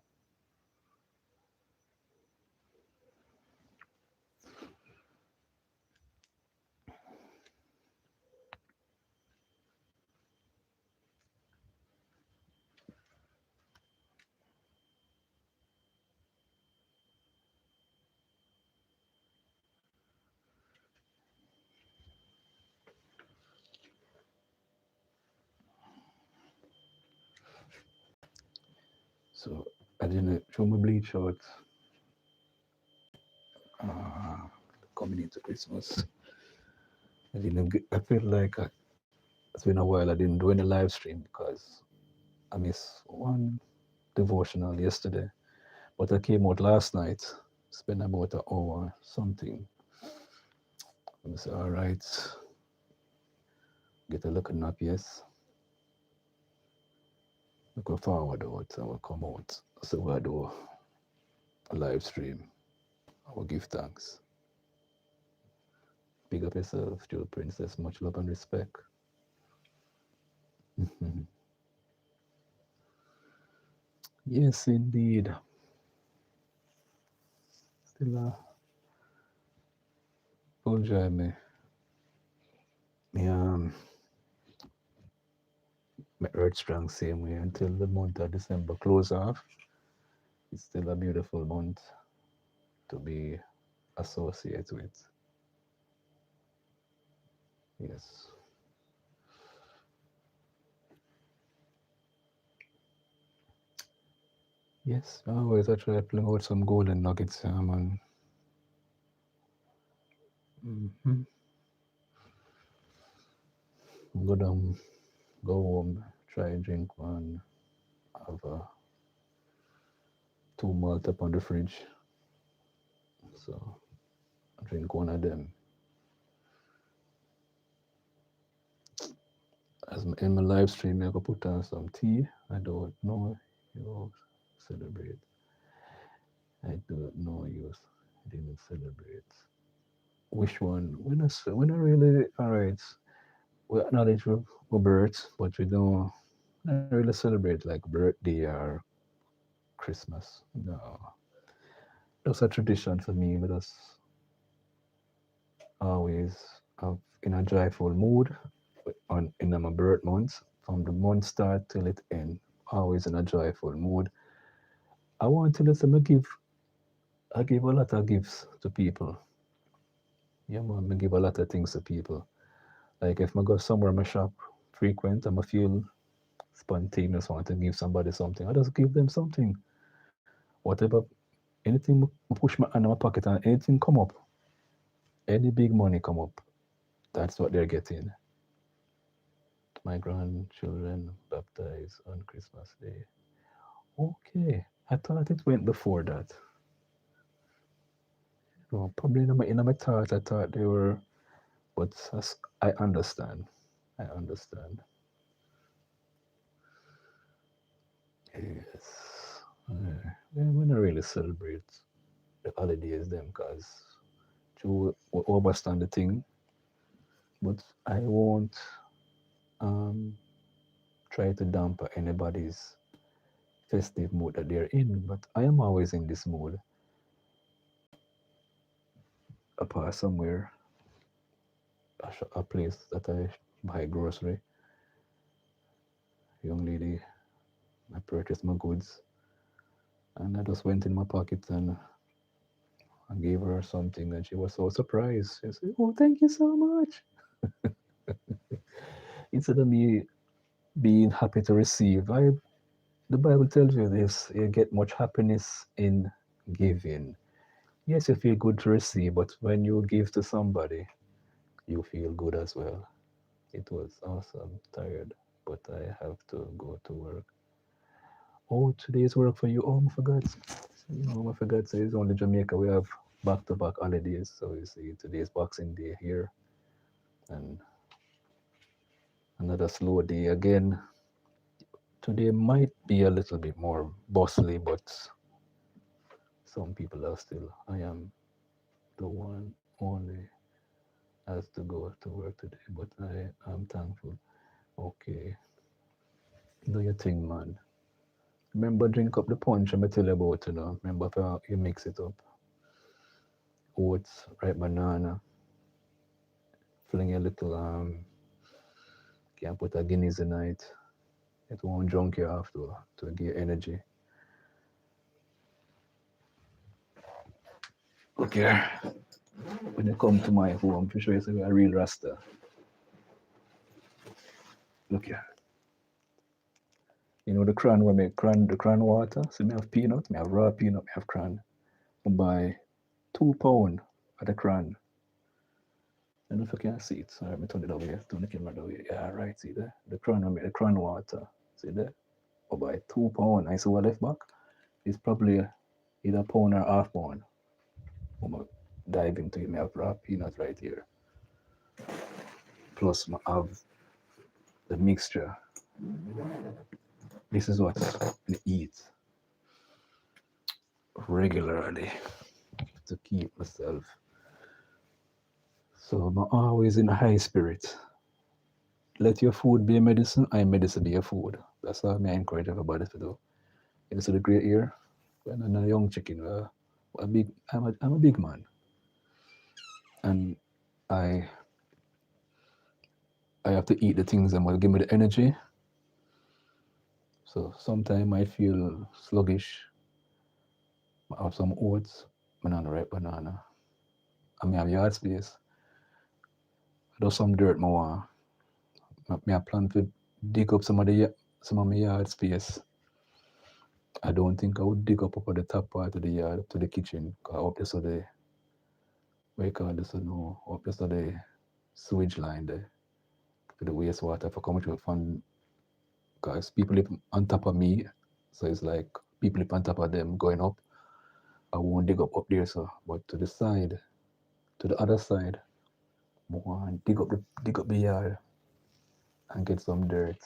S1: So I didn't show my bleach out uh, coming into Christmas. I feel like it's been a while I didn't do any live stream because I missed one devotional yesterday. But I came out last night, Spend about an hour something. I say, all right, get a look nap, yes. Look forward out, I will come out. So we'll do a live stream. I will give thanks. Big up yourself, Jewel Princess. Much love and respect. Yes, indeed. Still full joy, me. Me, my earth strong same way until the month of December close off. It's still a beautiful month to be associated with. Yes. Yes, always I try to play out some golden nuggets, man. Mm-hmm. Go down, go home, try and drink one, have two malt up on the fridge. So I drink one of them. As in my live stream, I go put on some tea. I don't know you celebrate. I don't know you didn't celebrate. Which one? When I really alright. We acknowledge we birth, but we don't not really celebrate like birthday or Christmas. No, that's a tradition for me. But that's always have in a joyful mood on in my birth month from the month start till it end. Always in a joyful mood. I want to listen. I give a lot of gifts to people. Yeah, man, I give a lot of things to people. Like if I go somewhere, I shop frequent, I'm feel spontaneous, want to give somebody something. I just give them something. Whatever, anything, I push my hand in my pocket and anything come up, any big money come up, that's what they're getting. My grandchildren baptized on Christmas Day. Okay, I thought it went before that. No, probably in my thought, I thought they were, but I understand. I understand. Yes. We don't really celebrate the holidays them because to overstand the thing, but I won't um, try to damper anybody's festive mood that they're in. But I am always in this mood. Apart somewhere, a place that I buy grocery, young lady, I purchased my goods, and I just went in my pocket and I gave her something, and she was so surprised. She said, "Oh, thank you so much." Instead of me being happy to receive, the Bible tells you this: you get much happiness in giving. Yes, you feel good to receive, but when you give to somebody, you feel good as well. It was awesome. Tired, but I have to go to work. Oh, today's work for you. Oh, I forgot. I forgot. So it's only Jamaica. We have back-to-back holidays. So you see, today's Boxing Day here, and another slow day again. Today might be a little bit more bustly, but some people are still. I am the one only has to go to work today, but I am thankful. Okay, do your thing, man. Remember, drink up the punch I'm tell you about, Remember, if you mix it up. Oats, ripe banana, fling a little, can put a Guinness in it. It won't drunk you after to give energy. Look here, when you come to my home, for sure you see a real Rasta. Look here. You know the cran where me cran the cran water? So me have peanut, me have raw peanut, me have cran. I buy £2 at the cran. And if you can see it, sorry, me turn it away, turn the camera away. Yeah, right, see there? The cran I make the cran water. See there? I buy £2. I see what left back. It's probably either pound or half pound. I'm dive into it. I have raw peanut right here. Plus, I have the mixture. This is what I eat regularly to keep myself. So I'm always in a high spirit. Let your food be a medicine, and medicine be your food. That's what I encourage everybody to do. You see the great ear? When I'm a young chicken, I'm a big man. And I I have to eat the things that will give me the energy. So sometimes I feel sluggish. I have some oats, banana, ripe banana. I may have yard space. I do some dirt more. I plan to dig up some of my yard space. I don't think I would dig up at the top part of the yard up to the kitchen. Cause up there so the what you call this no up there so the sewage line there for the wastewater for coming to fund because people live on top of me. So it's like people live on top of them going up. I won't dig up there so but to the side, to the other side, I want dig up the yard and get some dirt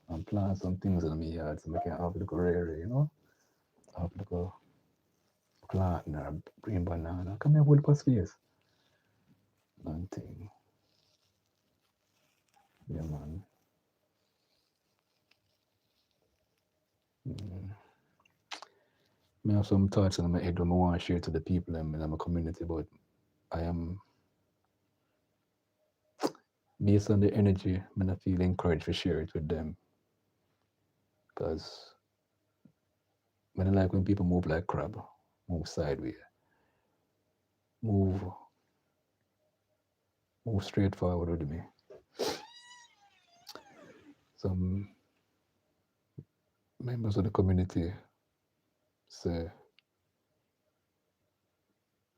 S1: and plant some things in my yard so I can have a little area, Have a little plant or green banana. Come here, hold for space. Nothing. Yeah, man. Mm. I have some thoughts in my head that I want to share to the people in my community, but I am, based on the energy, I'm not feel encouraged to share it with them. Because I don't like when people move like crab, move sideways, move, move straight forward with me. Some members of the community say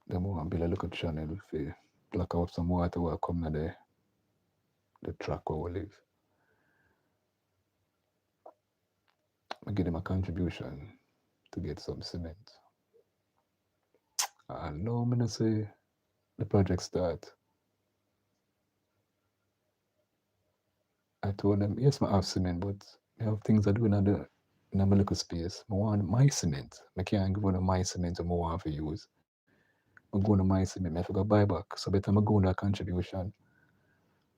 S1: they want to build a little channel for block out some water will come to the track where we live. I give them a contribution to get some cement. I know I'm gonna say the project start. I told them, yes, I have cement, but I have things I do in a little space. I want my cement. I can't go to my cement to more want to use. I go to my cement, I have to go buy back. So by the time I go on that contribution,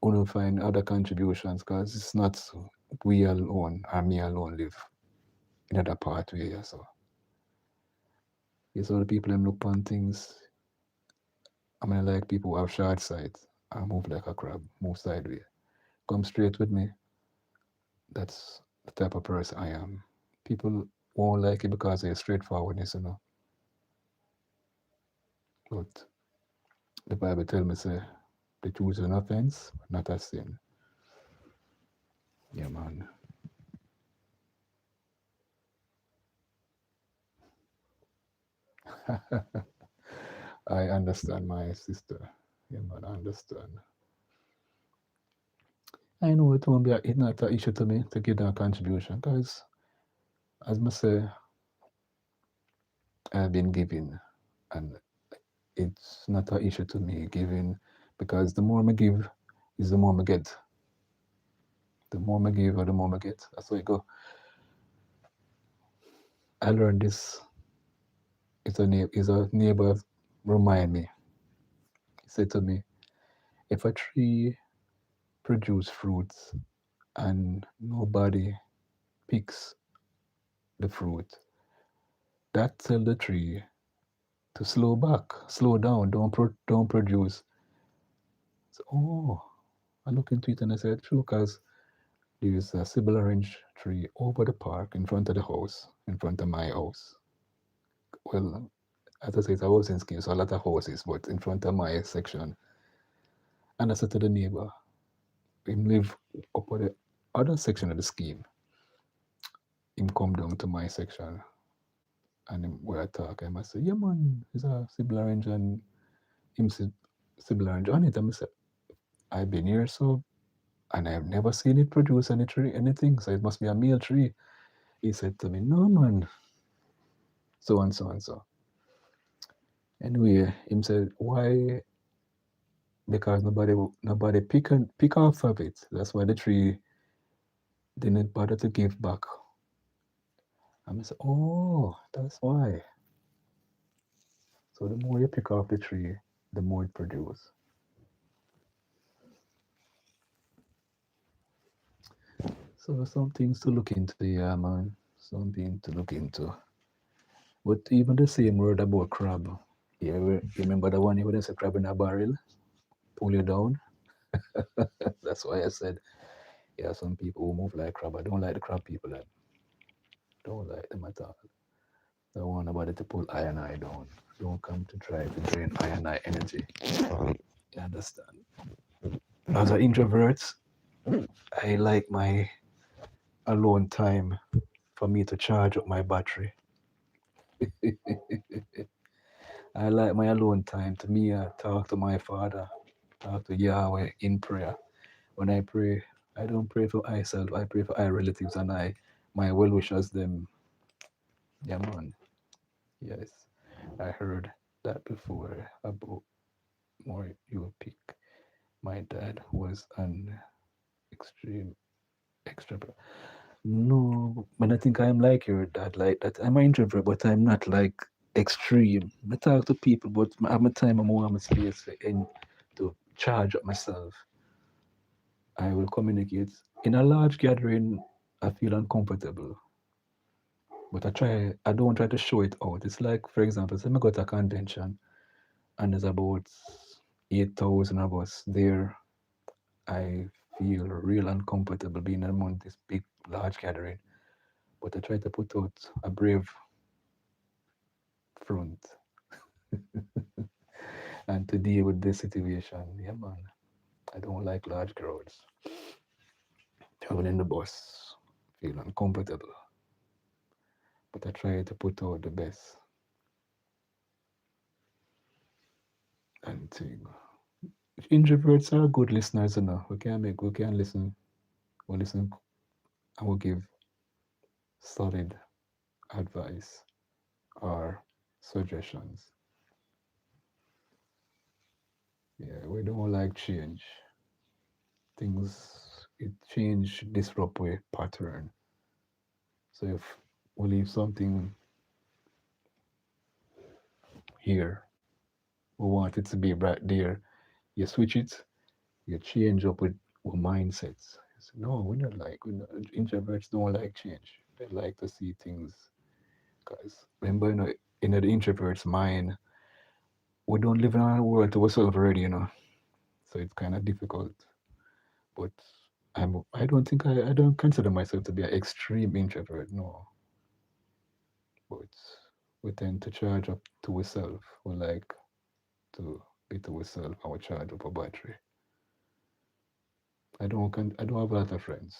S1: I will find other contributions because it's not we alone or me alone live in other part where so. Yes, all the people them look on things. I mean like people who have short sight. I move like a crab, move sideways. Come straight with me. That's the type of person I am. People won't like it because they're straightforwardness. But the Bible tells me, say, the truth is an offense, but not a sin. Yeah, man. I understand, my sister. Yeah, man, I understand. I know it won't be it's not an issue to me to give that contribution because, as I say, I've been giving and it's not an issue to me giving because the more I give is the more I get. The more I give or the more I get. That's how it go. I learned this. It's a neighbor remind me. He said to me, if a tree produce fruits and nobody picks the fruit, that tell the tree to slow back, slow down, don't produce. So, oh, I look into it and I said, true, because there's a civil orange tree over the park in front of the house, in front of my house. Well, as I say, it's a housing scheme, so a lot of houses, but in front of my section. And I said to the neighbor, him live up at the other section of the scheme. Him come down to my section and him, where I talk, I must say, yeah man, it's a civil orange and him civil orange on it. I say, I've been here so and I've never seen it produce any tree, anything, so it must be a male tree. He said to me, no man, so and so and so. Anyway, him said, why? Because nobody pick off of it. That's why the tree didn't bother to give back. And I said, oh, that's why. So the more you pick off the tree, the more it produces. So some things to look into, yeah, man. Something to look into. But even the same word about crab. Yeah, remember the one when they say crab in a barrel, pull you down. That's why I said, yeah, some people who move like crab. I don't like the crab people. I don't like them at all. Don't want nobody to pull I and I down. Don't come to try to drain I and I energy. You understand? As an introvert, I like my alone time for me to charge up my battery. I like my alone time to me talk to my father, talk to Yahweh in prayer. When I pray, I don't pray for myself, I pray for my relatives and my well wishers them. Yeah man. Yes. I heard that before about more you pick. My dad was an extreme extrovert. No, but I think I'm like your dad, like that. I'm an introvert, but I'm not like extreme. I talk to people, but I have my time, I'm more my space and to charge up myself. I will communicate. In a large gathering, I feel uncomfortable, but I don't try to show it out. It's like, for example, say I go to a convention and there's about 8,000 of us there. I feel real uncomfortable being among this big, large gathering, but I try to put out a brave front and to deal with this situation. Yeah, man. I don't like large crowds. Traveling in the bus, feel uncomfortable, but I try to put out the best and thing. Introverts are good listeners, you know. We can listen, we listen, and we give solid advice or suggestions. Yeah, we don't like change. Things it change disrupt our pattern. So if we leave something here, we want it to be right there. You switch it, you change up with mindsets. So, no, we're not, introverts don't like change. They like to see things. Because remember, in the introvert's mind, we don't live in our world to ourselves already, So it's kind of difficult. But I don't think I don't consider myself to be an extreme introvert, no. But we tend to charge up to ourselves. We like to be to ourselves and we charge up a battery. I don't have a lot of friends.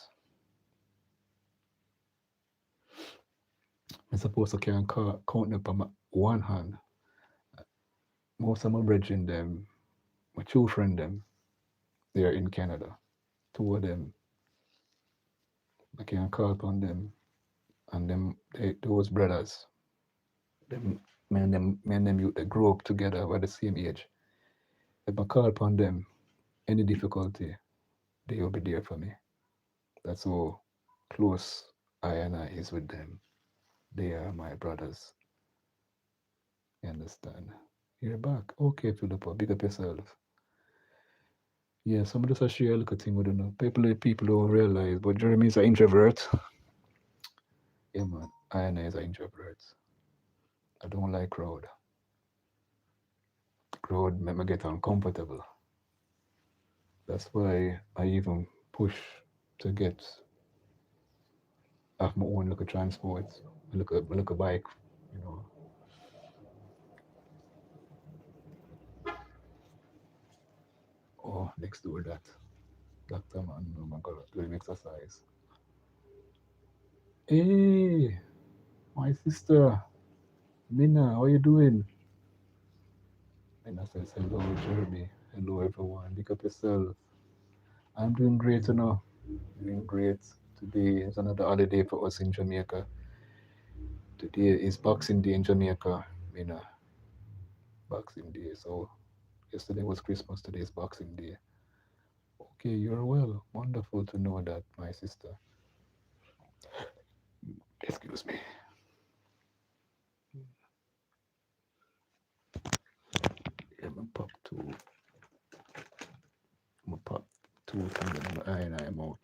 S1: I'm supposed to can count them on my one hand. Most of my brethren them, my two friend them, they're in Canada. Two of them, I can call upon them, and those brothers, me and them youth, they grow up together at the same age. If I call upon them, any difficulty, they will be there for me. That's how close I and I is with them. They are my brothers. You understand? You're back. Okay, Philippa, big up yourself. Yeah, some just a share a little thing with you. People don't realize, but Jeremy is an introvert. Yeah, man. I and I is an introvert. I don't like crowd. Crowd make me get uncomfortable. That's why I even push to get have my own little transport, a bike, you know. Oh, next door that. Doctor man, oh my god, doing exercise. Hey, my sister, Mina, how you doing? Mina says, hello, Jeremy. Hello, everyone. Pick up yourself. I'm doing great, Doing great. Today is another holiday for us in Jamaica. Today is Boxing Day in Jamaica, Mina. Boxing Day. So yesterday was Christmas, today is Boxing Day. Okay, you're well. Wonderful to know that, my sister. Excuse me. Yeah, I'm pop two. I'm pop two things in my eye and I'm out.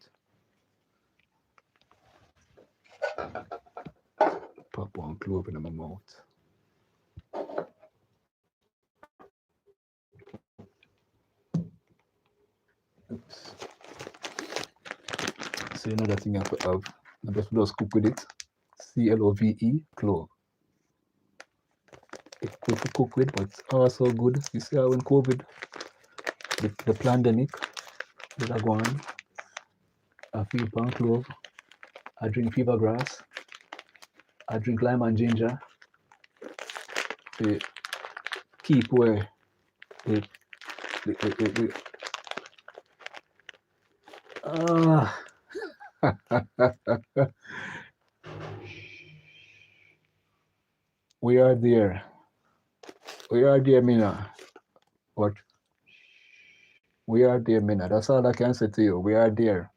S1: Pop one clove in my mouth. Oops. So another thing I could have. I just cook with it. CLOVE, clove. It's good to cook with, but it's also good. You see how when COVID, the pandemic, did I go on? I feel pan clove. I drink fever grass. I drink lime and ginger to keep where the, the ah, we are there. We are there, Mina. But we are there, Mina. That's all I can say to you. We are there.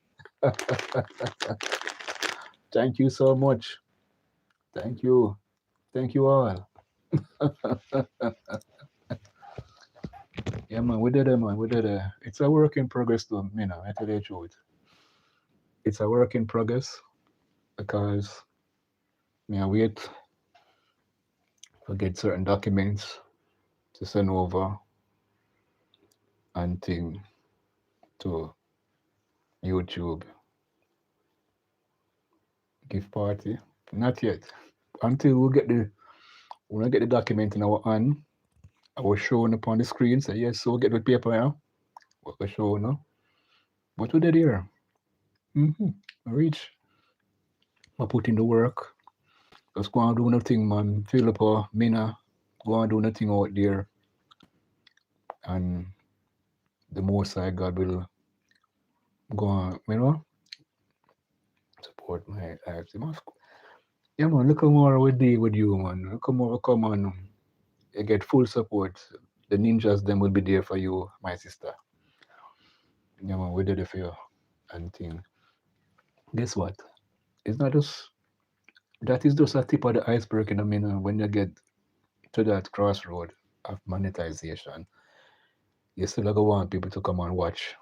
S1: Thank you so much. Thank you. Thank you all. Yeah, man, we did it, man. We did it. It's a work in progress, though, Mina. I tell you the truth. It's a work in progress because me I wait to get certain documents to send over and thing to YouTube. Gift party. Not yet. Until we get the when I get the document in our hand, I was showing upon the screen, say yes, so we get the paper now. What we show now. But we did here. Mm-hmm. I reach. I put in the work. Just go and do nothing, man. Philip or Mina. Go and do nothing out there. And the most I God will go on, support my life. Yeah, man, look how more we do with you, man. Look how more we come on. You get full support. The ninjas, them will be there for you, my sister. Yeah, man, we did it for you. And thing. Guess what? It's not just, that is just a tip of the iceberg, when you get to that crossroad of monetization, you still gonna want people to come and watch.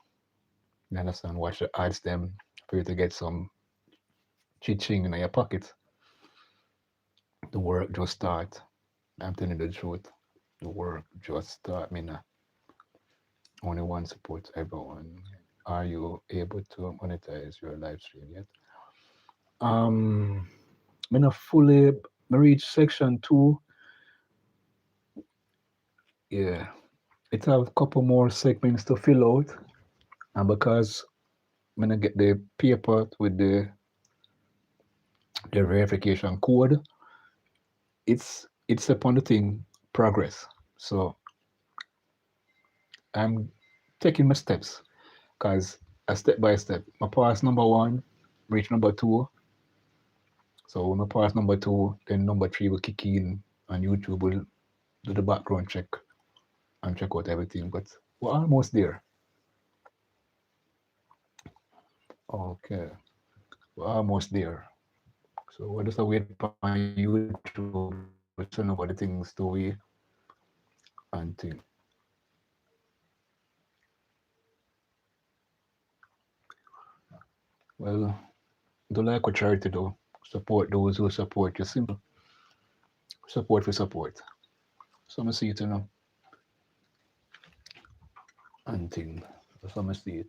S1: You understand? Watch the ads them for you to get some ching in your pocket. The work just start. I'm telling you the truth. The work just start. Only one supports everyone. Are you able to monetize your live stream yet? Um, I mean, fully I reach section 2. Yeah, it have a couple more segments to fill out, and because when I get the paper with the verification code, it's upon the thing progress. So I'm taking my steps because a step by step. My pass number 1, reach number 2. So when I pass number 2, then number 3 will kick in, and YouTube will do the background check and check out everything. But we're almost there. Okay, we're almost there. So we're just wait on YouTube to send over the things to we and thing. Well, do like what charity do. Support those who support you. Simple. Support for support. So I see it, and thing. So I see it.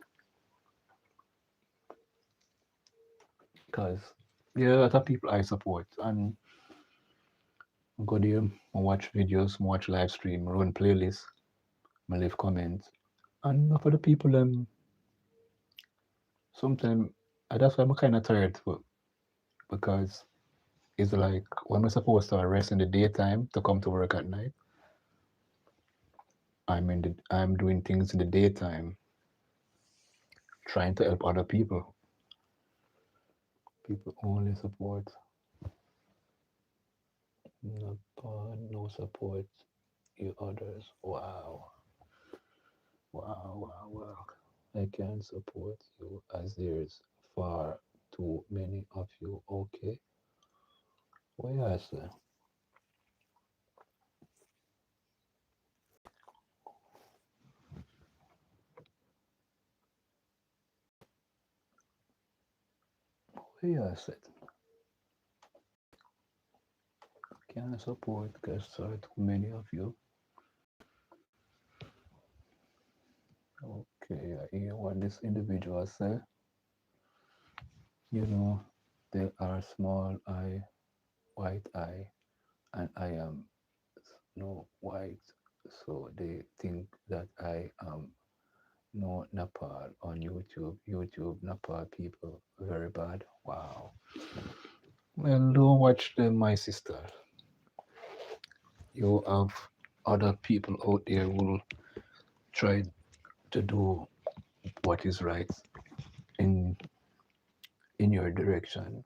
S1: Because yeah, a lot of people I support and go there, I watch videos, I watch live stream, run playlists, I leave comments. And for the people sometimes that's why I'm kinda tired because it's like when I'm supposed to rest in the daytime to come to work at night, I'm doing things in the daytime trying to help other people. People only support, no support. you others. Wow, wow. I can't support you as there's far too many of you. Okay, what I say? What I said? Can't support because there are too many of you. Okay, I hear what this individual said. You know, they are small I, white I, and I am no white, so they think that I am no Nepal on YouTube. YouTube Nepal people very bad. Wow. Well, don't watch them, my sister. You have other people out there who will try to do what is right in your direction.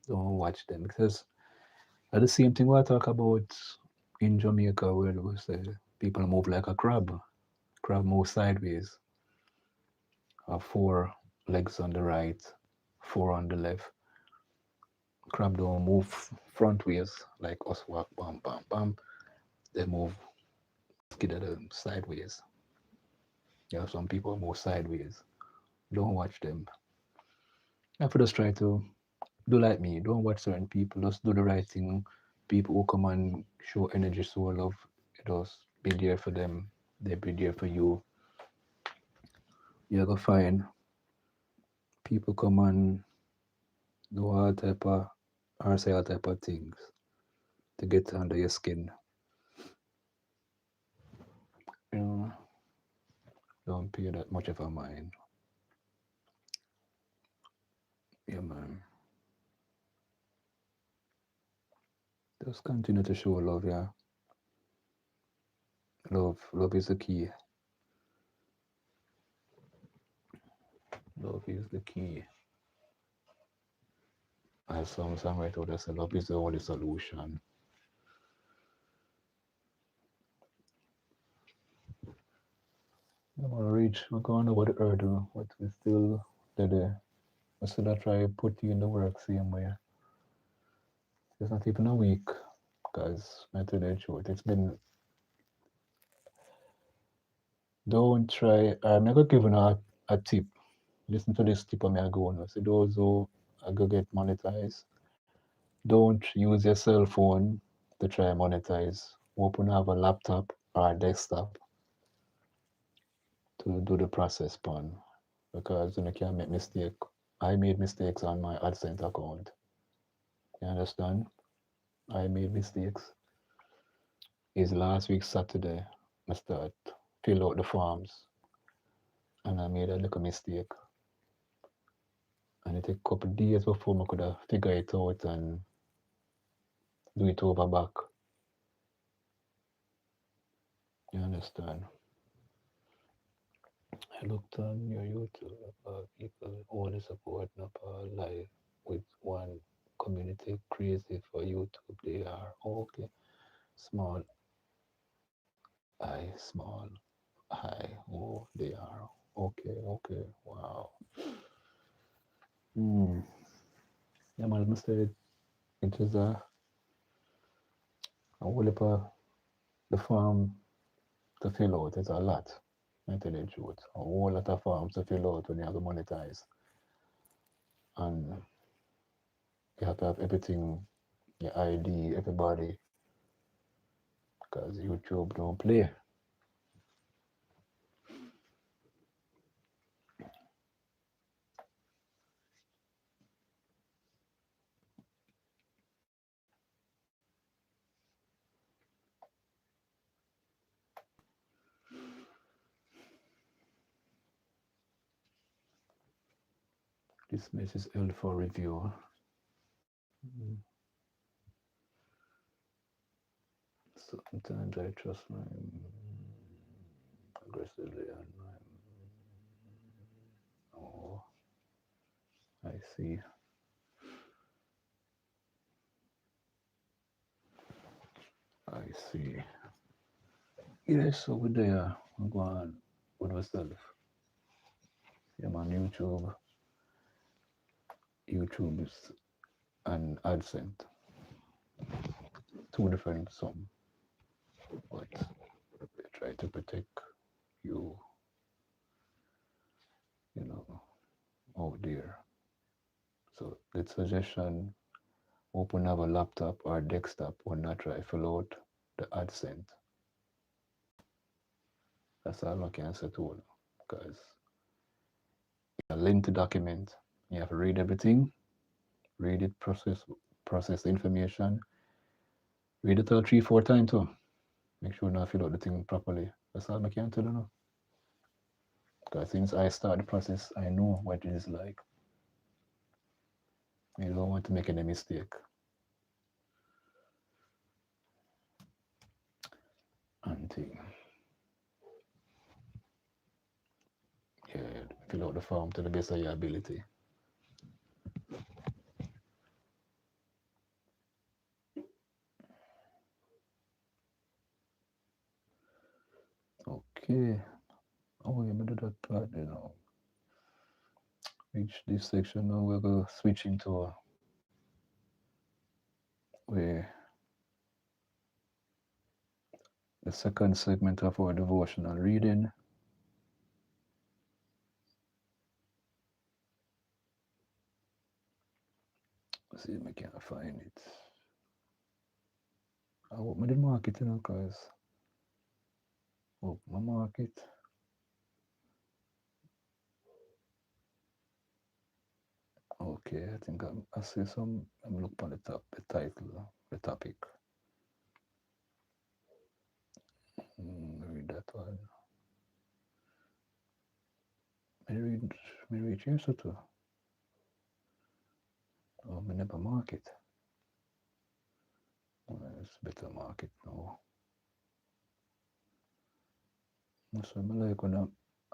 S1: Don't watch them because at the same thing what I talk about in Jamaica where it was people move like a crab. Crab move sideways. Four legs on the right, four on the left. Crab don't move front ways like us walk bam bam bam. They move sideways. You know, some people move sideways. Don't watch them. And for just try to do like me. Don't watch certain people. Just do the right thing. People who come and show energy, show love. Just be there for them. They be there for you. You're gonna find people come and do all type of or say all type of things to get under your skin. You know, don't pay that much of a mind. Yeah, man. Just continue to show love, yeah. Love is the key. Love is the key. As some songwriter would say, love is the only solution. I'm gonna reach, we're going over the hurdle, but we still there. We still try to put you in the work same way. It's not even a week, because I tell you the truth, it's been, don't try, I'm not gonna give you a tip. Listen to this tip I'm going to. So those who are gonna get monetized, don't use your cell phone to try monetize. Open have a laptop or a desktop to do the process pun because you can make mistake. I made mistakes on my AdSense account. You understand? I made mistakes. Is last week Saturday I start fill out the forms and I made a little mistake. And it took a couple of days before I could have figure it out and do it over back. You understand? I looked on your YouTube about people only support Nepal live with one community crazy for YouTube. They are okay. Small I, small I. Oh, they are okay. Wow. Hmm. Yeah, man, I must say it is a whole heap of the farm to fill out. It's a lot. I tell you the truth. A whole lot of farms to fill out when you have to monetize. And you have to have everything, your ID, everybody, because YouTube don't play. This mess is held for review. Mm. Sometimes I trust my aggressively and my oh, I see. I see. Yeah, so we're there. I'm going with myself. I'm on YouTube. YouTube is an AdSense. Two different some, but they try to protect you, you know, out there. So the suggestion, open up a laptop or desktop when not try fill out the AdSense. That's all I can say to you. Because a lengthy document, you have to read everything, read it, process the information, read it all three, four times too. Make sure not fill out the thing properly. That's all I can tell you now. Because since I start the process, I know what it is like. You don't want to make any mistake. And yeah, fill out the form to the best of your ability. Okay. Oh, yeah, do that part, Reach this section now. We're going to switch into where the second segment of our devotional reading. Let's see if I can find it. I hope I did mark it, because hope my mark it. Okay, I think I see some. I'm look on the top, the title, the topic. Read that one. Me read here so too. Oh, me never mark it. It's better mark it now. So I like when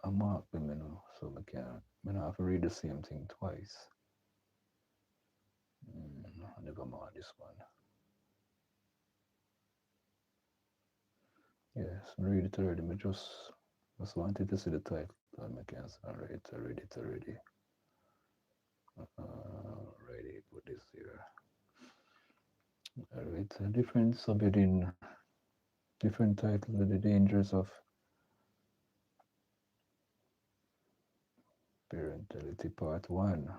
S1: I mark them, so I can't. I don't have to read the same thing twice. I never mark this one. Yes, I read it already. I just wanted to see the title. I can't. I read it already. Ready, put this here. It's a different subheading, different title, The Dangers of Parentality Part 1.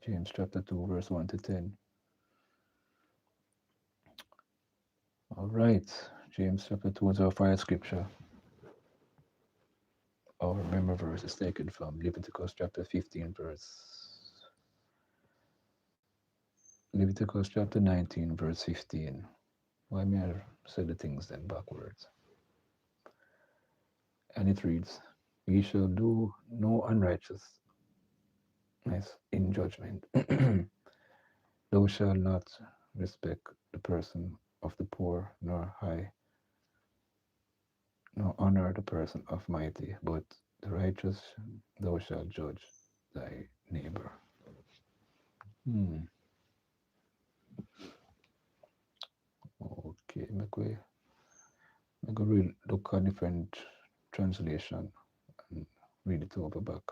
S1: James chapter 2, verse 1 to 10. All right, James chapter 2 is our fire scripture. Our memory verse is taken from Leviticus chapter 15, Leviticus chapter 19, verse 15. Why may I say the things then backwards? And it reads, "Ye shall do no unrighteousness in judgment. Thou shalt not respect the person of the poor, nor honor the person of mighty, but the righteous thou shalt judge thy neighbor." Okay, make we read, look at different translation and read it over back.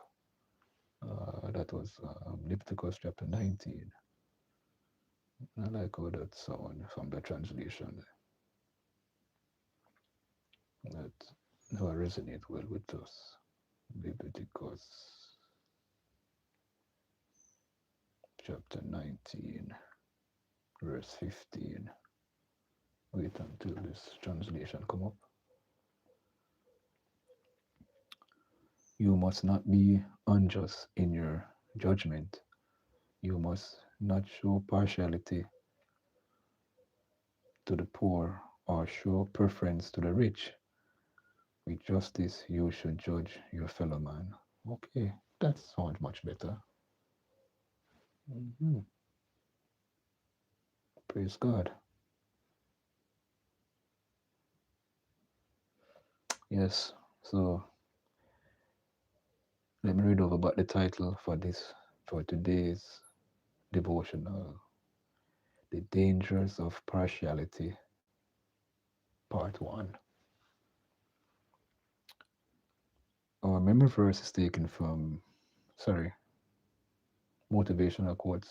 S1: That was Leviticus chapter 19. I like how that sound from the translation. That never resonate well with us. Leviticus chapter 19, verse 15. Wait until this translation come up. You must not be unjust in your judgment. You must not show partiality to the poor or show preference to the rich. With justice, you should judge your fellow man. Okay, that sounds much better. Praise God. Yes, so let me read over about the title for today's devotional. The Dangers of Partiality, Part 1. Our memory verse is taken from, sorry, motivational quotes.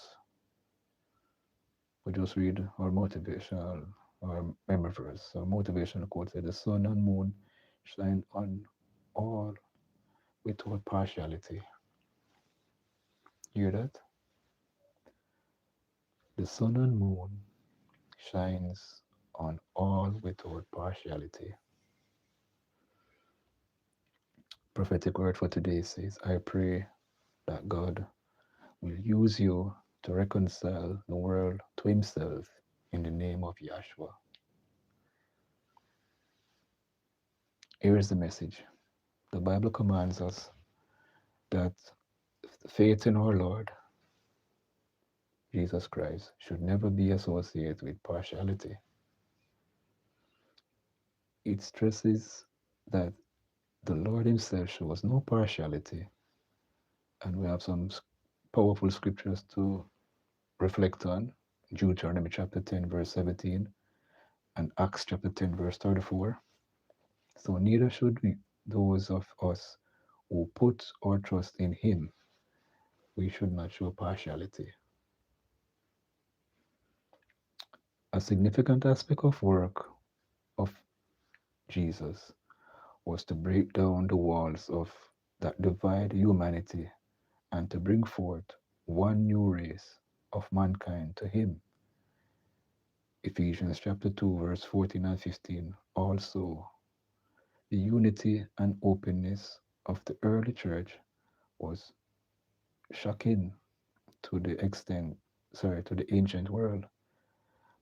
S1: We just read our motivational, our memory verse. Our motivational quote said, "The sun and moon shine on all without partiality." Hear that? The sun and moon shines on all without partiality. Prophetic word for today says, I pray that God will use you to reconcile the world to himself in the name of Yahshua. Here is the message. The Bible commands us that faith in our Lord Jesus Christ should never be associated with partiality. It stresses that the Lord himself shows no partiality, and we have some powerful scriptures to reflect on. Deuteronomy chapter 10 verse 17 and Acts chapter 10 verse 34. So neither should we, those of us who put our trust in him, we should not show partiality. A significant aspect of work of Jesus was to break down the walls of that divide humanity and to bring forth one new race of mankind to him. Ephesians chapter 2 verse 14 and 15. Also, the unity and openness of the early church was shocking to the extent, to the ancient world.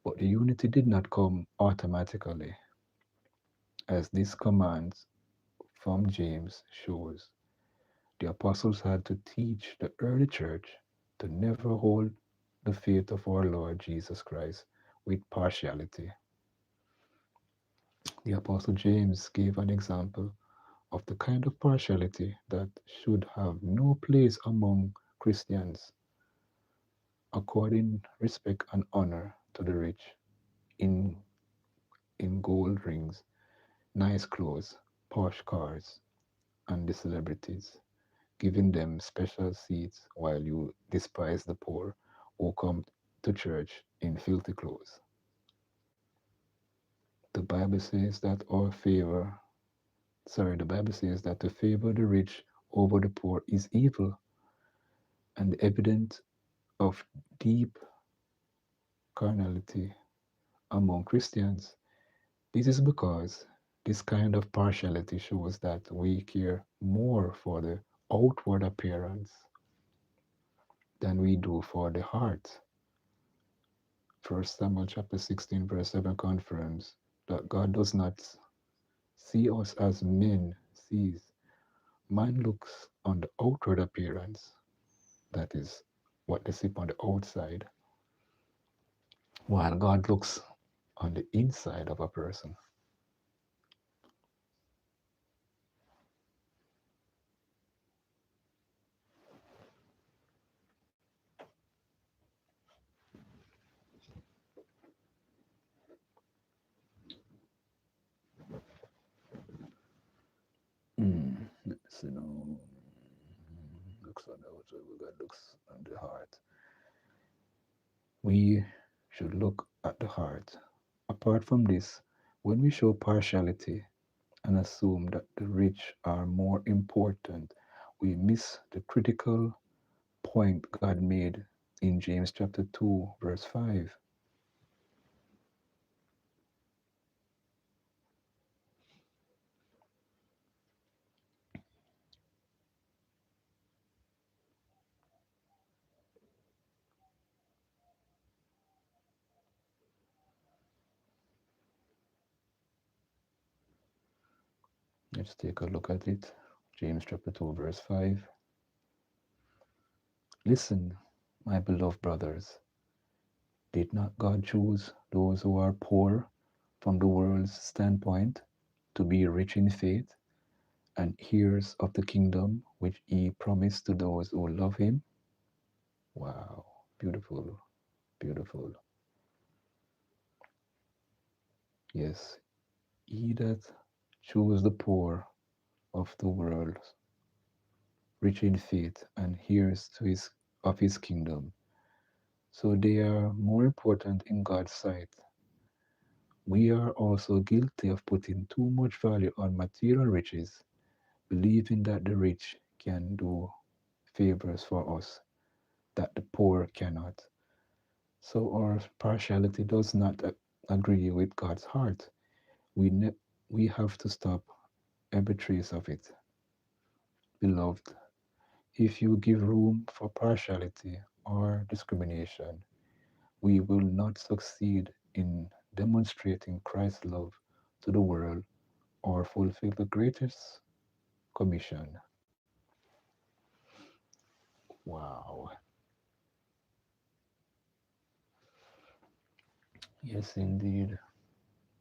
S1: But the unity did not come automatically, as this command from James shows. The apostles had to teach the early church to never hold the faith of our Lord Jesus Christ with partiality. The apostle James gave an example of the kind of partiality that should have no place among Christians, according respect and honor to the rich in gold rings, nice clothes, posh cars, and the celebrities, giving them special seats while you despise the poor who come to church in filthy clothes. The Bible says that the Bible says that to favor the rich over the poor is evil, and the evidence of deep carnality among Christians. This is because this kind of partiality shows that we care more for the outward appearance than we do for the heart. 1 Samuel chapter 16 verse 7 confirms that God does not see us as men sees. Man looks on the outward appearance, that is what they see on the outside, while God looks on the inside of a person. Let's see now. Looks on the outside, God looks on the heart. We should look at the heart. Apart from this, when we show partiality and assume that the rich are more important, we miss the critical point God made in James chapter 2, verse 5. Let's take a look at it. James chapter 2, verse 5. Listen, my beloved brothers, did not God choose those who are poor from the world's standpoint to be rich in faith and heirs of the kingdom which he promised to those who love him? Wow, beautiful, beautiful. Yes, he that chose the poor of the world, rich in faith, and heirs to his of his kingdom. So they are more important in God's sight. We are also guilty of putting too much value on material riches, believing that the rich can do favors for us that the poor cannot. So our partiality does not agree with God's heart. We, we have to stop every trace of it. Beloved, if you give room for partiality or discrimination, we will not succeed in demonstrating Christ's love to the world or fulfill the greatest commission. Wow. Yes, indeed.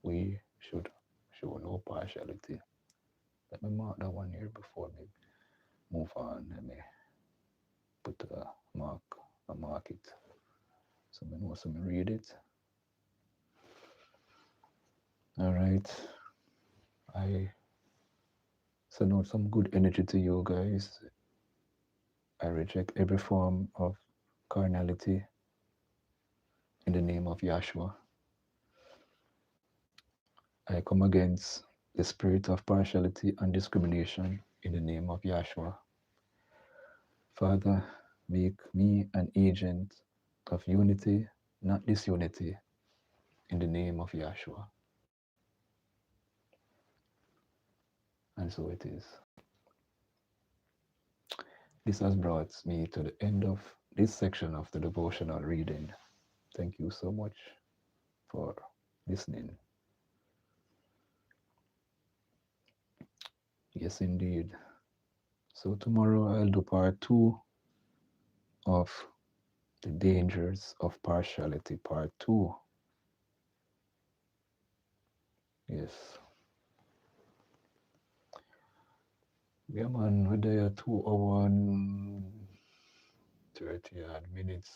S1: We should show no partiality. Let me mark that one here before we move on. Let me put a mark it. So I know some read it. All right. I send out some good energy to you guys. I reject every form of carnality in the name of Yahshua. I come against the spirit of partiality and discrimination in the name of Yahshua. Father, make me an agent of unity, not disunity, in the name of Yahshua. And so it is. This has brought me to the end of this section of the devotional reading. Thank you so much for listening. Yes, indeed. So tomorrow I'll do part 2 of the dangers of partiality, part 2. Yes. Yeah, man, we're there 2 hours and 30 odd minutes.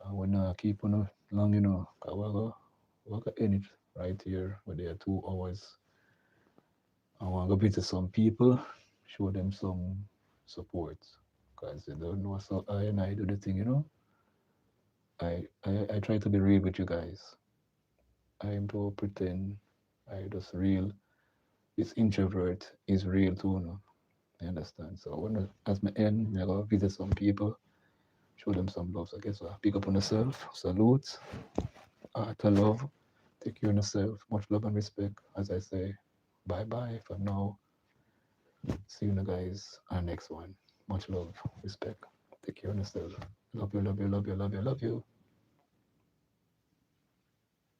S1: I wanna keep on long, we're gonna end it right here. We're there 2 hours. I want to go visit some people, show them some support. Because they don't know, so I and I do the thing, I try to be real with you guys. I don't pretend. I just real. This introvert is real too, You understand? So when as my end, I go visit some people, show them some love. So I guess pick up on yourself, salute, heart of love, take care of yourself, much love and respect. As I say, bye bye for now. See you guys on next one. Much love, respect. Take care of yourself. Love you, love you, love you, love you, love you.